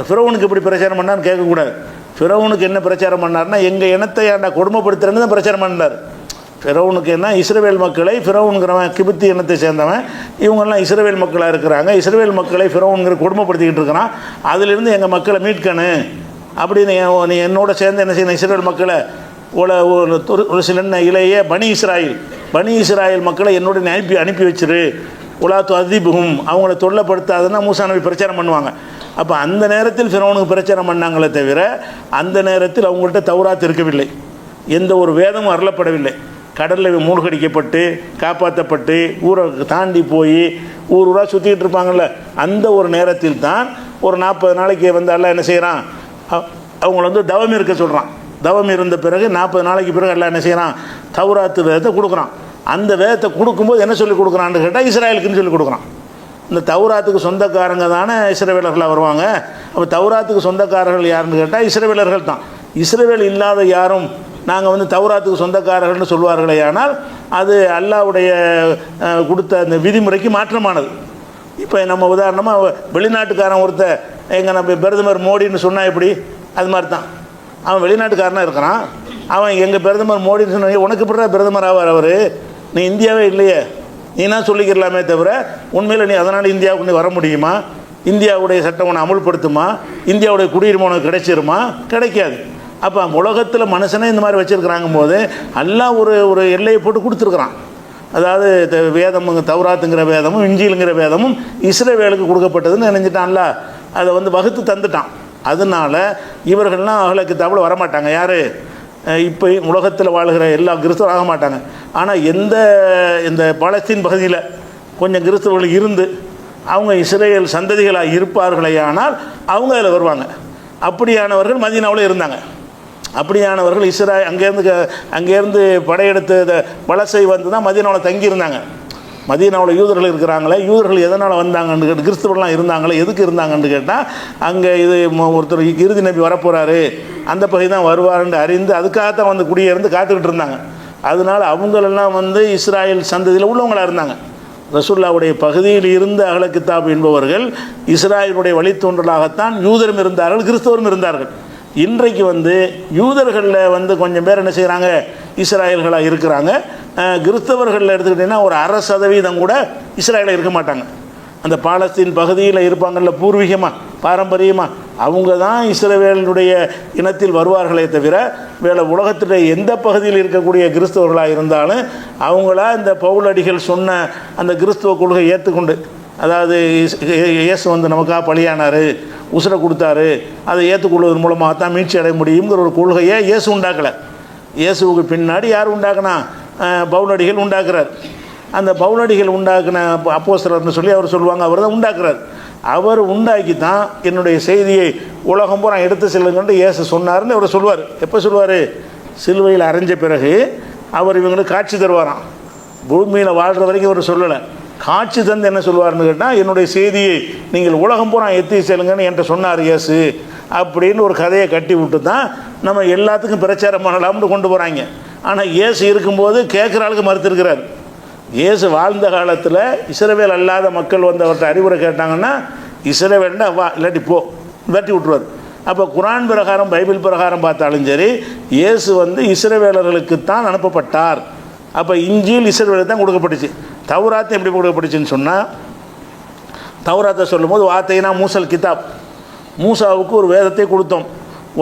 ஃபிரௌனுக்கு எப்படி பிரச்சாரம் பண்ணான்னு கேட்கக்கூடாது. ஃபிரௌனுக்கு என்ன பிரச்சாரம் பண்ணார்னா எங்கள் இனத்தை ஏன்டா கொடுமைப்படுத்துறேன்னு தான் பிரச்சாரம் பண்ணார். ஃபிரௌனுக்கு என்ன, இஸ்ரவேல் மக்களை, ஃபிரௌனுங்கிறவன் கிபித்தி இனத்தை சேர்ந்தவன், இவங்கெல்லாம் இஸ்ரவேல் மக்களாக இருக்கிறாங்க, இஸ்ரவேல் மக்களை ஃபிரௌனுங்கிற கொடுமைப்படுத்திக்கிட்டு இருக்கிறான், அதிலிருந்து எங்கள் மக்களை மீட்கணும் அப்படின்னு நீ என்னோட சேர்ந்து என்ன செய்யணும், இஸ்ரவேல் மக்களை ஒரு சில இலையே பனி இஸ்ராயில் மக்களை என்னோட அனுப்பி வச்சிரு, உலாத்து அதிபுகும், அவங்கள தொல்லைப்படுத்தாதுன்னா மூசா நபி பிரச்சாரம் பண்ணுவாங்க. அப்போ அந்த நேரத்தில் ஃபிரௌனுக்கு பிரச்சாரம் பண்ணாங்களே தவிர அந்த நேரத்தில் அவங்கள்ட்ட தௌராத் இருக்கவில்லை, எந்த ஒரு வேதமும் அருளப்படவில்லை. கடலில் மூழ்கடிக்கப்பட்டு காப்பாற்றப்பட்டு ஊரை தாண்டி போய் ஊராக சுற்றிக்கிட்டு இருப்பாங்கள்ல, அந்த ஒரு நேரத்தில் தான் ஒரு 40 நாளைக்கு வந்து எல்லாம் என்ன செய்கிறான், அவங்கள வந்து தவம் இருக்க சொல்கிறான். தவம் இருந்த பிறகு 40 நாளைக்கு பிறகு எல்லாம் என்ன செய்கிறான், தௌராத்து வேதத்தை கொடுக்குறான். அந்த வேதத்தை கொடுக்கும்போது என்ன சொல்லி கொடுக்குறான்னு கேட்டால் இஸ்ராயலுக்குன்னு சொல்லி கொடுக்குறான். இந்த தௌராத்துக்கு சொந்தக்காரங்க தானே இஸ்ரவேலர்களாக வருவாங்க. அப்போ தௌராத்துக்கு சொந்தக்காரர்கள் யாருன்னு கேட்டால் இஸ்ரவேலர்கள் தான். இஸ்ரவேல் இல்லாத யாரும் நாங்கள் வந்து தௌராத்துக்கு சொந்தக்காரர்கள்னு சொல்வார்களே, ஆனால் அது அல்லாஹ்வுடைய கொடுத்த அந்த விதிமுறைக்கு மாற்றமானது. இப்போ நம்ம உதாரணமாக வெளிநாட்டுக்காரன் ஒருத்தர் எங்கள் நம்ம பிரதமர் மோடின்னு சொன்னால் எப்படி, அது மாதிரி தான் அவன் வெளிநாட்டுக்காரனாக இருக்கிறான். அவன் எங்கள் பிரதமர் மோடின்னு சொன்ன உனக்கு இப்படி பிரதமர் ஆவார் அவர், நீ இந்தியாவே இல்லையே, நீனா சொல்லிக்கிறலாமே தவிர உண்மையில் நீ அதனால் இந்தியாவுக்கு நீ வர முடியுமா, இந்தியாவுடைய சட்டம் உன்னை அமுல்படுத்துமா, இந்தியாவுடைய குடியுரிமை உனக்கு கிடைச்சிருமா, கிடைக்காது. அப்போ உலகத்தில் மனுஷனே இந்த மாதிரி வச்சுருக்கிறாங்க போது எல்லாம் ஒரு எல்லையை போட்டு கொடுத்துருக்குறான். அதாவது வேதம், தௌராத்துங்கிற வேதமும் இஞ்சிலுங்கிற வேதமும் இஸ்ரவேலுக்கு கொடுக்கப்பட்டதுன்னு நினைஞ்சிட்டான்ல, அதை வந்து வகுத்து தந்துட்டான். அதனால இவர்கள்லாம் அஹ்ல கிதாபில் வரமாட்டாங்க. யார் இப்போ உலகத்தில் வாழ்கிற எல்லா கிறிஸ்தவரும் ஆக மாட்டாங்க. ஆனால் இந்த பாலஸ்தீன் பகுதியில் கொஞ்சம் கிறிஸ்தவர்கள் இருந்து அவங்க இஸ்ரேல் சந்ததிகளாக இருப்பார்களே, ஆனால் அவங்க அதில் வருவாங்க. அப்படியானவர்கள் மதீனாவில் இருந்தாங்க. அப்படியானவர்கள் அங்கேருந்து படையெடுத்து வலசை வந்து தான் மதீனாவில் தங்கியிருந்தாங்க. மதீனாவில் யூதர்கள் இருக்கிறாங்களே, யூதர்கள் எதனால் வந்தாங்கன்னு கேட்டு, கிறிஸ்தவர்கள்லாம் இருந்தாங்களே எதுக்கு இருந்தாங்கன்னு கேட்டால் அங்கே ஒருத்தர் இறுதி நபி வரப்போகிறாரு, அந்த பகுதி தான் வருவார்ன்னு அறிந்து அதுக்காகத்தான் வந்து குடியேறந்து காத்துக்கிட்டு இருந்தாங்க. அதனால் அவங்களெல்லாம் வந்து இஸ்ராயல் சந்ததியில் உள்ளவங்களாக இருந்தாங்க. ரசூலுல்லாஹ்வுடைய பகுதியில் இருந்த அஹ்ல கிதாப் என்பவர்கள் இஸ்ராயலுடைய வழித்தோன்றலாகத்தான் யூதரும் இருந்தார்கள், கிறிஸ்தவரும் இருந்தார்கள். இன்றைக்கு வந்து யூதர்களில் வந்து கொஞ்சம் பேர் என்ன செய்கிறாங்க, இஸ்ராயல்களாக இருக்கிறாங்க. கிறிஸ்தவர்களில் எடுத்துக்கிட்டிங்கன்னா ஒரு 1% கூட இஸ்ராயலில் இருக்க மாட்டாங்க. அந்த பாலஸ்தீன் பகுதியில் இருப்பாங்கள்ல பூர்வீகமாக பாரம்பரியமாக, அவங்க தான் இஸ்ரவேலுடைய இனத்தில் வருவார்களே தவிர வேறு உலகத்தில் எந்த பகுதியில் இருக்கக்கூடிய கிறிஸ்தவர்களாக இருந்தாலும் அவங்களா இந்த பவுலடிகள் சொன்ன அந்த கிறிஸ்துவ கொள்கை ஏற்றுக்கொண்டு, அதாவது இயேசு வந்து நமக்காக பலியானார், உசுரை கொடுத்தாரு, அதை ஏற்றுக்கொள்வதன் மூலமாக தான் மீட்சி அடைய முடியுங்கிற ஒரு கொள்கையை இயேசு உண்டாக்கலை. இயேசுவுக்கு பின்னாடி யார் உண்டாக்குனா? பவுலடிகள் உண்டாக்குறார். அந்த பவுலடிகள் உண்டாக்குன அப்போஸ்தலர்னு சொல்லி அவர் சொல்லுவாங்க, அவர் தான் உண்டாக்குறார். அவர் உண்டாக்கி தான் என்னுடைய செய்தியை உலகம் பூரா எடுத்து செல்லுங்கன்ட்டு இயேசு சொன்னார்னு அவர் சொல்லுவார். எப்போ சொல்லுவார்? சிலுவையில் அரைஞ்ச பிறகு அவர் இவங்களுக்கு காட்சி தருவாராம். பூமியில் வாழ்கிற வரைக்கும் அவர் சொல்லலை. காட்சி தந்து என்ன சொல்லுவார்னு கேட்டால், என்னுடைய செய்தியை நீங்கள் உலகம் பூரா எத்தி செல்லுங்கன்னு என்கிட்ட சொன்னார் இயேசு அப்படின்னு ஒரு கதையை கட்டி விட்டு தான் நம்ம எல்லாத்துக்கும் பிரச்சாரம் பண்ணலாம்னு கொண்டு போகிறாங்க. ஆனால் இயேசு இருக்கும்போது கேட்குற ஆளுக்கு மறுத்திருக்கிறார். இயேசு வாழ்ந்த காலத்தில் இஸ்ரவேல் அல்லாத மக்கள் வந்து அவர்கிட்ட அறிவுரை கேட்டாங்கன்னா, இஸ்ரவேல்னா வா, இல்லாட்டி போ, வெட்டி விட்டுருவார். அப்போ குரான் பிரகாரம் பைபிள் பிரகாரம் பார்த்தாலும் சரி, இயேசு வந்து இஸ்ரவேலர்களுக்குத்தான் அனுப்பப்பட்டார். அப்போ இஞ்சில் இஸ்ரவேலுக்கு தான் கொடுக்கப்பட்டுச்சு. தௌராத்து எப்படி கொடுக்கப்பட்டுச்சுன்னு சொன்னால், தௌராத்தை சொல்லும்போது வார்த்தைனா மூசல் கிதாப், மூசாவுக்கு ஒரு வேதத்தை கொடுத்தோம்.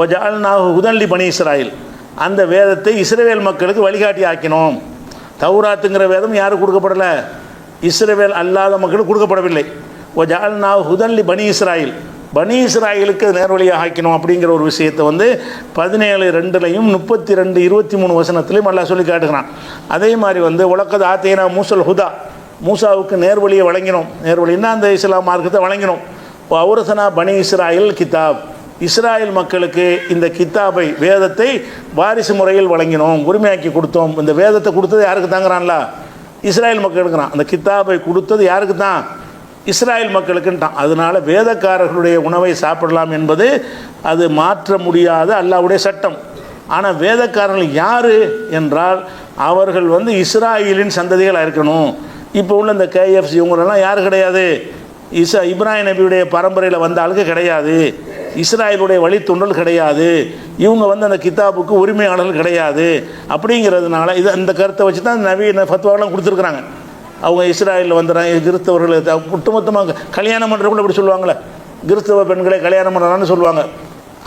ஒஜால்னா ஹுதன்லி பனி இஸ்ராயில், அந்த வேதத்தை இஸ்ரவேல் மக்களுக்கு வழிகாட்டி ஆக்கினோம். தௌராத்துங்கிற வேதம் யாருக்கு கொடுக்கப்படலை? இஸ்ரவேல் அல்லாத மக்களுக்கு கொடுக்கப்படவில்லை. ஒஜால்னா ஹுதன்லி பனி இஸ்ராயில், பனி இஸ்ராயிலுக்கு நேர்வழியாக ஆக்கினோம் அப்படிங்கிற ஒரு விஷயத்தை வந்து 17:2 32 23 வசனத்திலையும் அல்லாஹ் சொல்லி காட்டுகிறான். அதே மாதிரி வந்து உலகது ஆத்தேனா மூசல் ஹுதா, மூசாவுக்கு நேர்வழியை வழங்கினோம். நேர்வழின்னா அந்த இஸ்லாம் மார்க்கத்தை வழங்கினோம். அவுரசனா பனி இஸ்ராயில் கிதாப், இஸ்ராயல் மக்களுக்கு இந்த கித்தாபை வேதத்தை வாரிசு முறையில் வழங்கினோம், உரிமையாக்கி கொடுத்தோம். இந்த வேதத்தை கொடுத்தது யாருக்கு தாங்கிறான்ல? இஸ்ராயல் மக்களுக்குறான். அந்த கித்தாபை கொடுத்தது யாருக்கு தான்? இஸ்ராயல் மக்களுக்குன்ட்டான். அதனால் வேதக்காரர்களுடைய உணவை சாப்பிடலாம் என்பது அது மாற்ற முடியாத அல்லாஹ்வுடைய சட்டம். ஆனால் வேதக்காரர்கள் யார் என்றால் அவர்கள் வந்து இஸ்ராயலின் சந்ததிகளாக இருக்கணும். இப்போ உள்ள இந்த KFC இவங்களெல்லாம் யார் கிடையாது? இப்ராஹிம் நபியுடைய பரம்பரையில் வந்த ஆளுக்கு கிடையாது, இஸ்ராயலுடைய வழித்தொண்டல் கிடையாது, இவங்க வந்து அந்த கித்தாபுக்கு உரிமையாளர்கள் கிடையாது. அப்படிங்கிறதுனால இது இந்த கருத்தை வச்சு தான் நவீன ஃபத்வாவெல்லாம் கொடுத்துருக்குறாங்க. அவங்க இஸ்ராயலில் வந்துடுறாங்க, கிறிஸ்தவர்கள் ஒட்டுமொத்தமாக கல்யாணம் பண்ணுறவங்களும் இப்படி சொல்லுவாங்களே, கிறிஸ்தவ பெண்களை கல்யாணம் பண்ணுறான்னு சொல்லுவாங்க.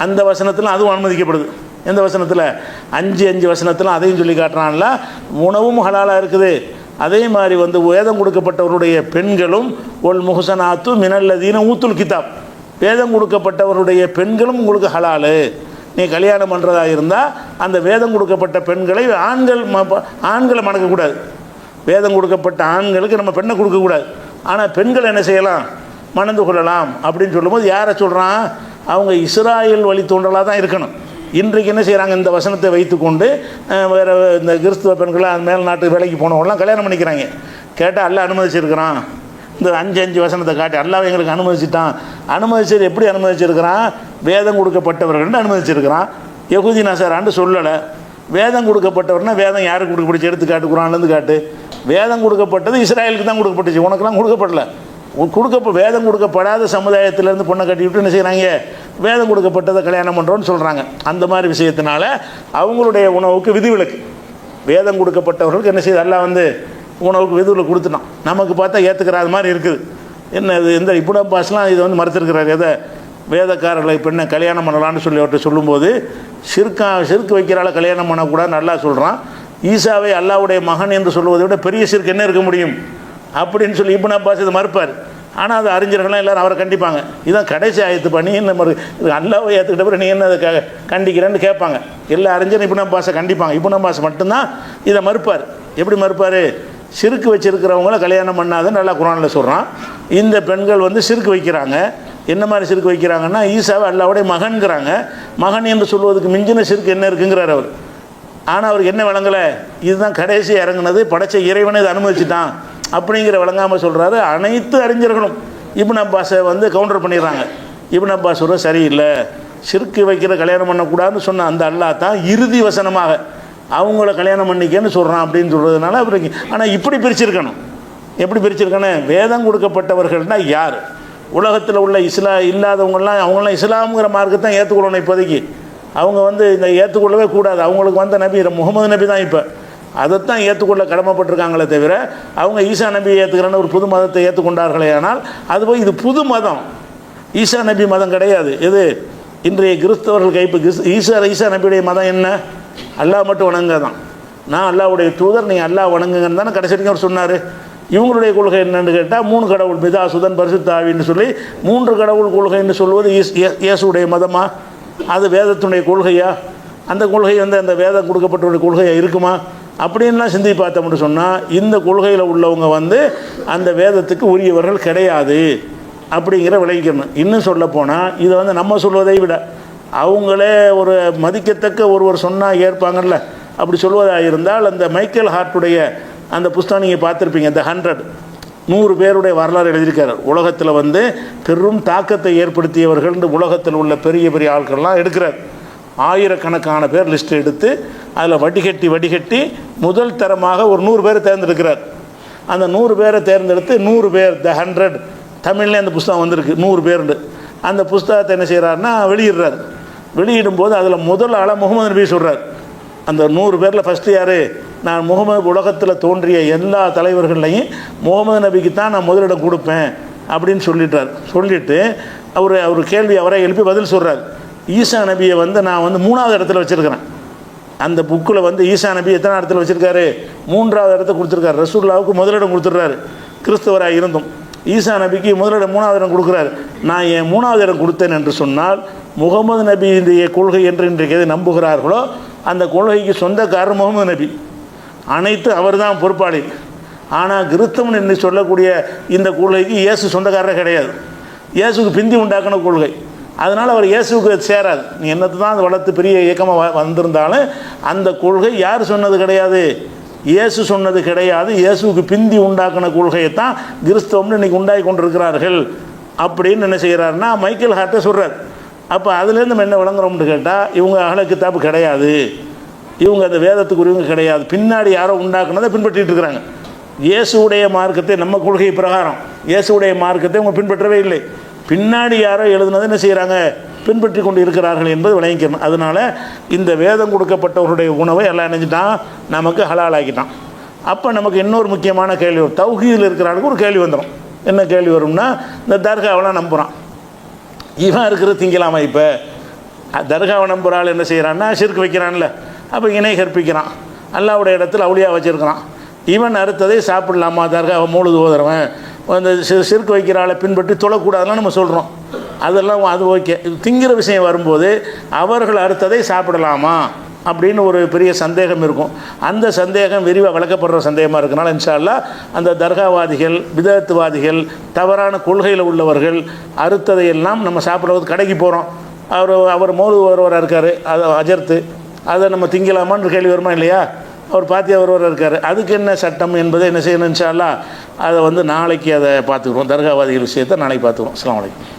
அந்த வசனத்தில் அதுவும் அனுமதிக்கப்படுது. எந்த வசனத்தில்? 5 வசனத்தில் அதையும் சொல்லி காட்டுறான்ல. உணவும் ஹலாலாக இருக்குது. அதே மாதிரி வந்து வேதம் கொடுக்கப்பட்டவருடைய பெண்களும் ஒல் முஹசனாத்து மினல்லதீன ஊத்துல் கிதாப், வேதம் கொடுக்கப்பட்டவருடைய பெண்களும் உங்களுக்கு ஹலாலு. நீ கல்யாணம் பண்ணுறதா இருந்தால் அந்த வேதம் கொடுக்கப்பட்ட பெண்களை ஆண்களை மணக்கக்கூடாது. வேதம் கொடுக்கப்பட்ட ஆண்களுக்கு நம்ம பெண்ணை கொடுக்கக்கூடாது. ஆனால் பெண்கள் என்ன செய்யலாம்? மணந்து கொள்ளலாம் அப்படின்னு சொல்லும்போது யாரை சொல்கிறான்? அவங்க இஸ்ராயல் வழி தோன்றலாக தான் இருக்கணும். இன்றைக்கு என்ன செய்கிறாங்க? இந்த வசனத்தை வைத்துக்கொண்டு வேறு இந்த கிறிஸ்துவ பெண்களை அந்த மேல் நாட்டு வேலைக்கு போனவங்களாம் கல்யாணம் பண்ணிக்கிறாங்க. கேட்டால் அல்லாஹ் அனுமதிச்சிருக்கிறான். இந்த 5 வசனத்தை காட்டி அல்லாஹ் எங்களுக்கு அனுமதிச்சிட்டான். அனுமதிச்சது எப்படி அனுமதிச்சிருக்கிறான்? வேதம் கொடுக்கப்பட்டவர்கள்னு அனுமதிச்சிருக்கிறான். யகுதி நசரான்னு சொல்லலை. வேதம் கொடுக்கப்பட்டவர்னா வேதம் யாருக்கு கொடுக்கப்பட்டுச்சு? எடுத்து காட்டு, குரான்லேருந்து காட்டு. வேதம் கொடுக்கப்பட்டது இஸ்ராயலுக்கு தான் கொடுக்கப்பட்டுச்சு, உனக்கெல்லாம் கொடுக்கப்படலை. வேதம் கொடுக்கப்படாத சமுதாயத்திலேருந்து பொண்ணை கட்டிவிட்டு என்ன செய்கிறாங்க? வேதம் கொடுக்கப்பட்டதை கல்யாணம் பண்ணுறோன்னு சொல்கிறாங்க. அந்த மாதிரி விஷயத்தினால அவங்களுடைய உணவுக்கு விதிவிலக்கு. வேதம் கொடுக்கப்பட்டவர்களுக்கு என்ன செய்யுது? எல்லாம் வந்து உணவுக்கு விதிவிலக்கு கொடுத்துட்டான். நமக்கு பார்த்தா ஏற்றுக்கிறாத மாதிரி இருக்குது. என்ன இது? இந்த இப்னு அப்பாஸ்லாம் இதை வந்து மறுத்திருக்கிறார். எதை? வேதக்காரர்களை பெண்ணை கல்யாணம் பண்ணலான்னு சொல்லி அவர்கிட்ட சொல்லும்போது சிறுக்கு வைக்கிறால கல்யாணம் பண்ணக்கூடாதுன்னு நல்லா சொல்கிறான். ஈசாவை அல்லாஹ்வுடைய மகன் என்று சொல்வதை விட பெரிய சிறுக்கு என்ன இருக்க முடியும் அப்படின்னு சொல்லி இப்னு அப்பாஸ் இதை மறுப்பார். ஆனால் அது அறிஞர்கள்லாம் எல்லோரும் அவரை கண்டிப்பாங்க. இதான் கடைசி ஆயத்து பண்ணி நம்ம அல்லாஹ்வை ஏற்றுக்கிட்ட பிறகு நீ என்ன அதை கண்டிக்கிறேன்னு கேட்பாங்க. எல்லா அறிஞரும் இப்னு அப்பாஸை கண்டிப்பாங்க. இப்னு அப்பாஸ் மட்டும்தான் இதை மறுப்பார். எப்படி மறுப்பார்? சிறுக்கு வச்சுருக்கிறவங்கள கல்யாணம் பண்ணாதுன்னு நல்லா குரானில் சொல்கிறான். இந்த பெண்கள் வந்து சிறுக்கு வைக்கிறாங்க. என்ன மாதிரி சிறுக்கு வைக்கிறாங்கன்னா, ஈசாவை அல்லாஹ்வுடைய மகன்கிறாங்க. மகன் என்று சொல்வதுக்கு மிஞ்சின சிறுக்கு என்ன இருக்குங்கிறார் அவர். ஆனால் அவருக்கு என்ன விளங்கலை? இதுதான் கடைசி இறங்குனது, படைச்ச இறைவனை இதை அனுமதிச்சிட்டான் அப்படிங்கிற விளங்காமல் சொல்கிறாரு. அனைத்து அறிஞர்களும் இப்னு அப்பாஸை வந்து கவுண்டர் பண்ணிடுறாங்க. இப்னு அப்பாஸ் சொல்கிற சரியில்லை, சிறுக்கு வைக்கிற கல்யாணம் பண்ணக்கூடாதுன்னு சொன்ன அந்த அல்லாஹ் தான் இறுதி வசனமாக அவங்கள கல்யாணம் பண்ணிக்கன்னு சொல்கிறான் அப்படின்னு சொல்கிறதுனால அவருக்கு. ஆனால் இப்படி பிரிச்சிருக்கணும். எப்படி பிரிச்சிருக்கணும்? வேதம் கொடுக்கப்பட்டவர்கள்னால் யார்? உலகத்தில் உள்ள இல்லாதவங்களாம் அவங்களாம் இஸ்லாமுங்கிற மார்க்கத்தான் ஏற்றுக்கொள்ளணும். இப்போதைக்கு அவங்க வந்து இந்த ஏற்றுக்கொள்ளவே கூடாது. அவங்களுக்கு வந்த நபி முகமது நபி தான். இப்போ அதைத்தான் ஏற்றுக்கொள்ள கடமைப்பட்டிருக்காங்களே தவிர அவங்க ஈசா நபியை ஏற்றுக்கிறேன்னு ஒரு புது மதத்தை ஏற்றுக்கொண்டார்களே. ஆனால் அதுபோல் இது புது மதம், ஈசா நபி மதம் கிடையாது. இது இன்றைய கிறிஸ்தவர்கள் ஈசா நபியுடைய மதம் என்ன? அல்லாஹ் மட்டும் வணங்க தான். நான் அல்லாஹ்வுடைய தூதர், நீங்கள் அல்லாஹ் வணங்குங்கன்னு தானே கடைசி வரைக்கும் அவர் சொன்னார். இவங்களுடைய கொள்கை என்னன்னு கேட்டால் 3 கடவுள், பிதா சுதன் பரிசுத்த ஆவின்னு சொல்லி 3 கடவுள் கொள்கைன்னு சொல்வது இயேசுடைய மதமா? அது வேதத்துடைய கொள்கையா? அந்த கொள்கை அந்த வேதம் கொடுக்கப்பட்ட கொள்கையாக இருக்குமா? அப்படின்லாம் சிந்தி பார்த்தோம்னு சொன்னால் இந்த கொள்கையில் உள்ளவங்க அந்த வேதத்துக்கு உரியவர்கள் கிடையாது அப்படிங்கிற விளைவிக்கணும். இன்னும் சொல்லப்போனால் இதை நம்ம சொல்வதை விட அவங்களே ஒரு மதிக்கத்தக்க ஒருவர் சொன்னால் ஏற்பாங்கல்ல, அப்படி சொல்வதாக இருந்தால் அந்த மைக்கேல் ஹார்ட்டுடைய அந்த புஸ்தகம் நீங்கள் பார்த்துருப்பீங்க, இந்த 100 பேருடைய வரலாறு எழுதியிருக்காரு. உலகத்தில் பெரும் தாக்கத்தை ஏற்படுத்தியவர்கள் இந்த உலகத்தில் உள்ள பெரிய பெரிய ஆட்கள்லாம் எடுக்கிறார். ஆயிரக்கணக்கான பேர் லிஸ்ட் எடுத்து அதில் வடிகட்டி முதல் தரமாக ஒரு 100 பேரை தேர்ந்தெடுக்கிறார். அந்த 100 பேரை தேர்ந்தெடுத்து 100 பேர் த 100 தமிழ்லேயே அந்த புஸ்தகம் வந்திருக்கு, 100 பேருண்டு. அந்த புஸ்தகத்தை என்ன செய்கிறாருன்னா வெளியிடுறார். வெளியிடும்போது அதில் முதல் ஆளாக முகமது நபி சொல்கிறார். அந்த 100 பேரில் ஃபஸ்ட்டு யார்? நான் முகமது உலகத்தில் தோன்றிய எல்லா தலைவர்களையும் முகமது நபிக்கு தான் நான் முதலிடம் கொடுப்பேன் அப்படின்னு சொல்லிட்டு அவர் கேள்வி அவரை எழுப்பி பதில் சொல்கிறார். ஈசா நபியை நான் 3வது இடத்துல வச்சுருக்கிறேன். அந்த புக்கில் ஈசா நபி எத்தனை இடத்துல வச்சுருக்காரு? 3வது இடத்த கொடுத்துருக்காரு. ரசூலுல்லாவுக்கு முதலிடம் கொடுத்துட்றாரு கிறிஸ்தவராக இருந்தும். ஈசா நபிக்கு முதலிடம் 3வது இடம் கொடுக்குறாரு. நான் என் 3வது இடம் கொடுத்தேன் என்று சொன்னால் முகமது நபியுடைய கொள்கை என்று இன்றைக்கு எதை நம்புகிறார்களோ அந்த கொள்கைக்கு சொந்தக்காரர் முகமது நபி, அனைத்து அவர் தான் பொறுப்பாளி. ஆனால் கிறிஸ்தவன் என்று சொல்லக்கூடிய இந்த கொள்கைக்கு இயேசு சொந்தக்காரரே கிடையாது. இயேசுக்கு பிந்தி உண்டாக்கின கொள்கை. அதனால் அவர் இயேசுக்கு சேராது. நீ என்னத்தை தான் அது வளர்த்து பெரிய இயக்கமாக வந்திருந்தாலும் அந்த கொள்கை யார் சொன்னது கிடையாது? இயேசு சொன்னது கிடையாது. இயேசுக்கு பிந்தி உண்டாக்கின கொள்கையை தான் கிறிஸ்தவம்னு இன்றைக்கி உண்டாகி கொண்டிருக்கிறார்கள் அப்படின்னு என்ன செய்கிறாருன்னா மைக்கேல் ஹார்ட்டை சொல்கிறார். அப்போ அதுலேருந்து நம்ம என்ன விளங்குறோம்னு கேட்டால் இவங்க அகல கித்தாப்பு கிடையாது, இவங்க அந்த வேதத்துக்கு உரியவங்க கிடையாது, பின்னாடி யாரோ உண்டாக்குனதை பின்பற்றிட்டு இருக்கிறாங்க. இயேசுடைய மார்க்கத்தை நம்ம கொள்கை பிரகாரம் இயேசுடைய மார்க்கத்தை அவங்க பின்பற்றவே இல்லை. பின்னாடி யாரோ எழுதுனதை என்ன செய்கிறாங்க? பின்பற்றி கொண்டு இருக்கிறார்கள் என்பது விளங்கிக்கணும். அதனால் இந்த வேதம் கொடுக்கப்பட்டவருடைய உணவை எல்லாம் நினைஞ்சிட்டான், நமக்கு ஹலால் ஆக்கிட்டான். அப்போ நமக்கு இன்னொரு முக்கியமான கேள்வி வரும். தௌஹீதில் இருக்கிறாளுக்கு ஒரு கேள்வி வந்துடும். என்ன கேள்வி வரும்னா, இந்த தர்காவெல்லாம் நம்புகிறான், இவன் இருக்கிறது திங்கலாமா? இப்போ தர்காவை நம்புகிறாள் என்ன செய்கிறான்னா ஷிர்க் வைக்கிறான்ல, அப்போ இணை கற்பிக்கிறான், அல்லாவுடைய இடத்துல அவுளியா வச்சுருக்கிறான். இவன் அறுத்ததை சாப்பிடலாமா? தர்காவை மூழுது ஓதுறவன் அந்த ஷிர்க் வைக்கிறாளை பின்பற்றி தொழக்கூடாதுலாம் நம்ம சொல்கிறோம். அதெல்லாம் அது ஓகே. திங்கிற விஷயம் வரும்போது அவர்கள் அறுத்ததை சாப்பிடலாமா அப்படின்னு ஒரு பெரிய சந்தேகம் இருக்கும். அந்த சந்தேகம் விரிவாக விளக்கப்படுற சந்தேகமாக இருக்கனால இன்ஷா அல்லாஹ் அந்த தர்காவாதிகள், பிதஅத்துவாதிகள், தவறான கொள்கையில் உள்ளவர்கள் அறுத்ததையெல்லாம் நம்ம சாப்பிடுவது கடைக்கு போகிறோம், அவர் மௌலூது ஒருவராக இருக்கார், அது அஜர்த்து, அதை நம்ம திங்கலாமான்னு கேள்வி வருமா இல்லையா? அவர் பாத்தியா ஒருவராக இருக்கார், அதுக்கு என்ன சட்டம் என்பதை என்ன செய்யணும் இன்ஷா அல்லாஹ் அதை நாளைக்கு அதை பார்த்துக்குறோம். தர்காவாதிகள் விஷயத்தை நாளைக்கு பார்த்துக்குறோம். அஸ்ஸலாமு அலைக்கும்.